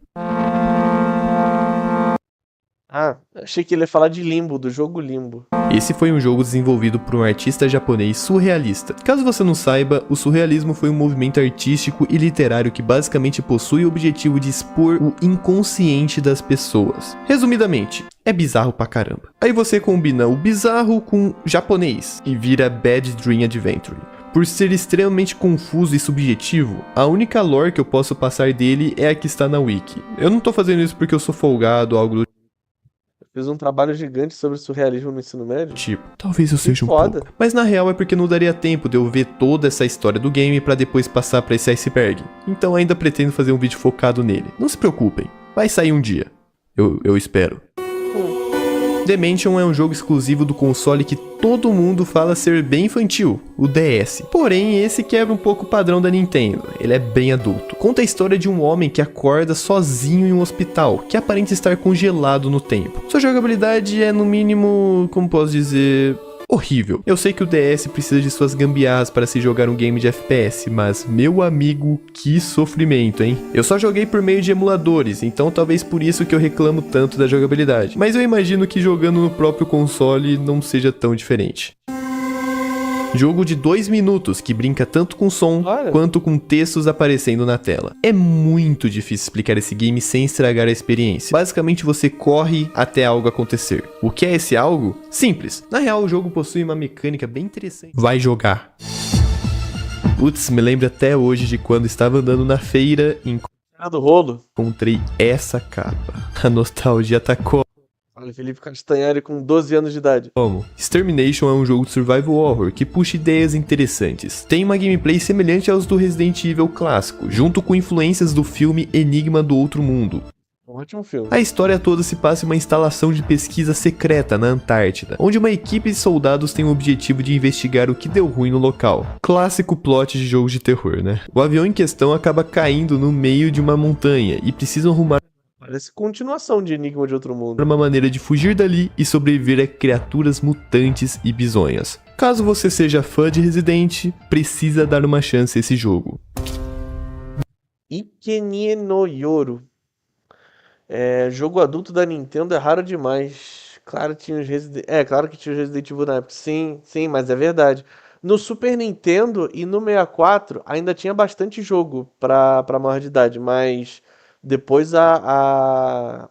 Ah, achei que ele ia falar de Limbo, do jogo Limbo. Esse foi um jogo desenvolvido por um artista japonês surrealista. Caso você não saiba, o surrealismo foi um movimento artístico e literário que basicamente possui o objetivo de expor o inconsciente das pessoas. Resumidamente, É bizarro pra caramba. Aí você combina o bizarro com japonês e vira Bad Dream Adventure. Por ser extremamente confuso e subjetivo, a única lore que eu posso passar dele é a que está na wiki. Eu não tô fazendo isso porque eu sou folgado ou algo do Fiz um trabalho gigante sobre surrealismo no ensino médio. tipo. Talvez eu seja um foda. pouco. Mas na real é porque não daria tempo de eu ver toda essa história do game pra depois passar pra esse iceberg. Então ainda pretendo fazer um vídeo focado nele. Não se preocupem, vai sair um dia. Eu espero. Dimension é um jogo exclusivo do console que todo mundo fala ser bem infantil, o DS. Porém, esse quebra um pouco o padrão da Nintendo, ele é bem adulto. Conta a história de um homem que acorda sozinho em um hospital, que aparenta estar congelado no tempo. Sua jogabilidade é, no mínimo, como posso dizer, horrível. Eu sei que o DS precisa de suas gambiarras para se jogar um game de FPS, mas, meu amigo, que sofrimento, hein? Eu só joguei por meio de emuladores, então talvez por isso que eu reclamo tanto da jogabilidade. Mas eu imagino que jogando no próprio console não seja tão diferente. Jogo de 2 minutos que brinca tanto com som Olha. quanto com textos aparecendo na tela. É muito difícil explicar esse game sem estragar a experiência. Basicamente você corre até algo acontecer. O que é esse algo? Simples. Na real o jogo possui uma mecânica bem interessante. Vai jogar. Putz, me lembro até hoje de quando estava andando na feira e Cara do rolo. encontrei essa capa. A nostalgia atacou. Olha, Felipe Castanhari com 12 anos de idade. Como? Extermination é um jogo de survival horror que puxa ideias interessantes. Tem uma gameplay semelhante aos do Resident Evil clássico, junto com influências do filme Enigma do Outro Mundo. Um ótimo filme. A história toda se passa em uma instalação de pesquisa secreta na Antártida, onde uma equipe de soldados tem o objetivo de investigar o que deu ruim no local. Clássico plot de jogo de terror, né? O avião em questão acaba caindo no meio de uma montanha e precisam arrumar Parece continuação de Enigma de Outro Mundo. uma maneira de fugir dali e sobreviver a criaturas mutantes e bizonhas. Caso você seja fã de Resident, precisa dar uma chance a esse jogo. Ikenie no Yoro. Jogo adulto da Nintendo é raro demais. Claro que tinha os claro que tinha os Resident Evil na época. Sim, mas é verdade. No Super Nintendo e no 64 ainda tinha bastante jogo pra maior de idade, mas depois a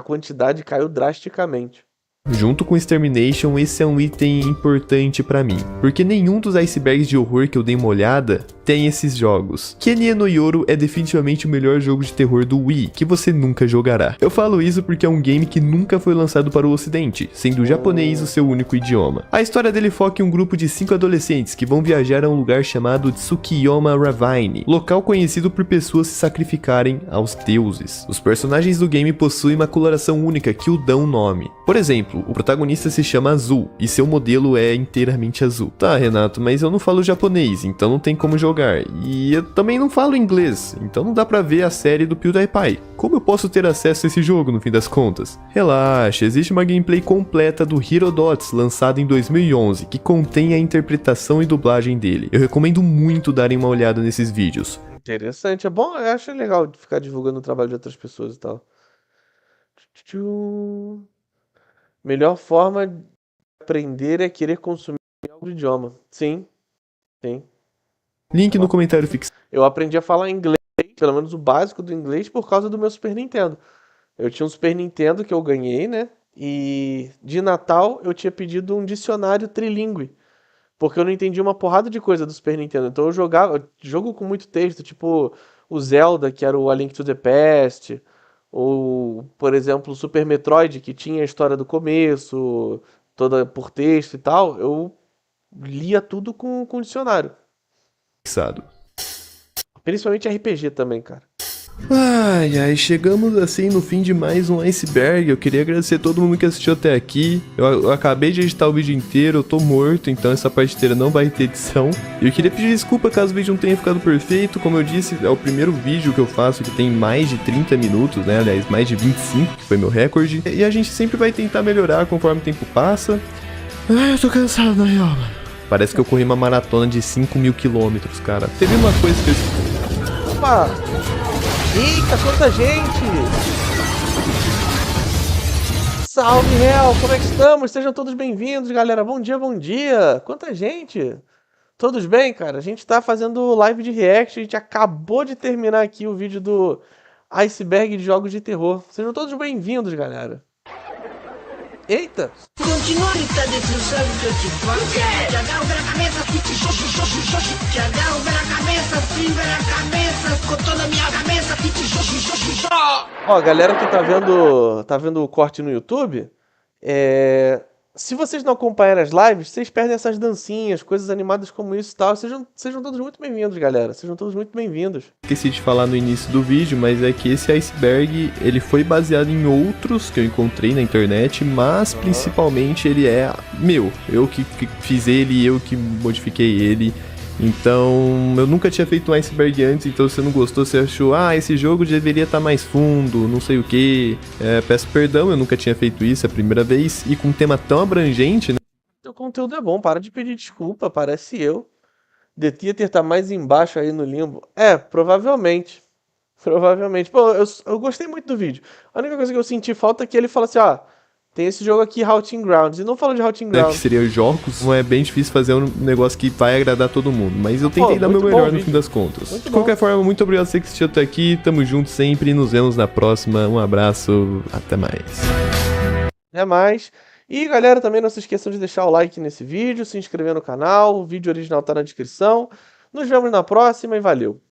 quantidade caiu drasticamente. Junto com Extermination, esse é um item importante pra mim, porque nenhum dos icebergs de horror que eu dei uma olhada tem esses jogos. Ikenie no Yoro é definitivamente o melhor jogo de terror do Wii, que você nunca jogará. Eu falo isso porque é um game que nunca foi lançado para o ocidente, sendo o japonês o seu único idioma. A história dele foca em um grupo de 5 adolescentes que vão viajar a um lugar chamado Tsukiyama Ravine, local conhecido por pessoas se sacrificarem aos deuses. Os personagens do game possuem uma coloração única que o dão nome. Por exemplo, o protagonista se chama Azul, e seu modelo é inteiramente azul. Tá, Renato, mas eu não falo japonês, então não tem como jogar. E eu também não falo inglês, então não dá pra ver a série do PewDiePie. Como eu posso ter acesso a esse jogo no fim das contas? Relaxa, existe uma gameplay completa do Herodots, lançado em 2011, que contém a interpretação e dublagem dele. Eu recomendo muito darem uma olhada nesses vídeos. Interessante, é bom, eu acho legal ficar divulgando o trabalho de outras pessoas e tal. Melhor forma de aprender é querer consumir outro idioma. Sim. Link no comentário fixado. Eu aprendi a falar inglês, pelo menos o básico do inglês, por causa do meu Super Nintendo. Eu tinha um Super Nintendo que eu ganhei, né? E de Natal eu tinha pedido um dicionário trilingue, porque eu não entendia uma porrada de coisa do Super Nintendo. Então eu jogava jogo com muito texto, tipo o Zelda, que era o A Link to the Past, ou, por exemplo, o Super Metroid, que tinha a história do começo, toda por texto e tal. Eu lia tudo com dicionário. Principalmente RPG também, cara. Ai, chegamos assim no fim de mais um iceberg. Eu queria agradecer a todo mundo que assistiu até aqui. Eu acabei de editar o vídeo inteiro, eu tô morto, então essa parte inteira não vai ter edição. E eu queria pedir desculpa caso o vídeo não tenha ficado perfeito. Como eu disse, é o primeiro vídeo que eu faço que tem mais de 30 minutos, né? Aliás, mais de 25, que foi meu recorde. E a gente sempre vai tentar melhorar conforme o tempo passa. Ai, eu tô cansado, na real, mano. Parece que eu corri uma maratona de 5.000 quilômetros, cara. Teve uma coisa que eu... Opa! Eita, quanta gente! Salve, Real! Como é que estamos? Sejam todos bem-vindos, galera. Bom dia, bom dia! Quanta gente! Todos bem, cara? A gente tá fazendo live de react. A gente acabou de terminar aqui o vídeo do iceberg de jogos de terror. Sejam todos bem-vindos, galera. Eita! Continua gritando isso, não sabe o que eu te faço. O quê? Te agarro pela cabeça, te agarro pela cabeça, sim, pela cabeça, ficou toda a minha cabeça, Ó, a galera que tá vendo o corte no YouTube, se vocês não acompanharem as lives, vocês perdem essas dancinhas, coisas animadas como isso e tal. Sejam todos muito bem-vindos, galera. Sejam todos muito bem-vindos. Esqueci de falar no início do vídeo, mas é que esse iceberg, ele foi baseado em outros que eu encontrei na internet, mas principalmente ele é meu. Eu que fiz ele, eu que modifiquei ele. Então, eu nunca tinha feito um iceberg antes, então se você não gostou, você achou, esse jogo deveria estar mais fundo, não sei o que. Peço perdão, eu nunca tinha feito isso, é a primeira vez, e com um tema tão abrangente, né? O conteúdo é bom, para de pedir desculpa, parece eu. The Theater tá mais embaixo aí no limbo. Provavelmente. Provavelmente. Pô, eu gostei muito do vídeo. A única coisa que eu senti falta é que ele fala assim, tem esse jogo aqui, Halting Grounds. E não falou de Halting Que Grounds. seria jogos, não é bem difícil fazer um negócio que vai agradar todo mundo. Mas eu tentei dar meu muito bom melhor o no vídeo. fim das contas. Muito De bom. qualquer forma, muito obrigado a você que assistiu até aqui. Tamo junto sempre. Nos vemos na próxima. Um abraço. Até mais. Até mais. E galera, também não se esqueçam de deixar o like nesse vídeo, se inscrever no canal. O vídeo original tá na descrição. Nos vemos na próxima e valeu.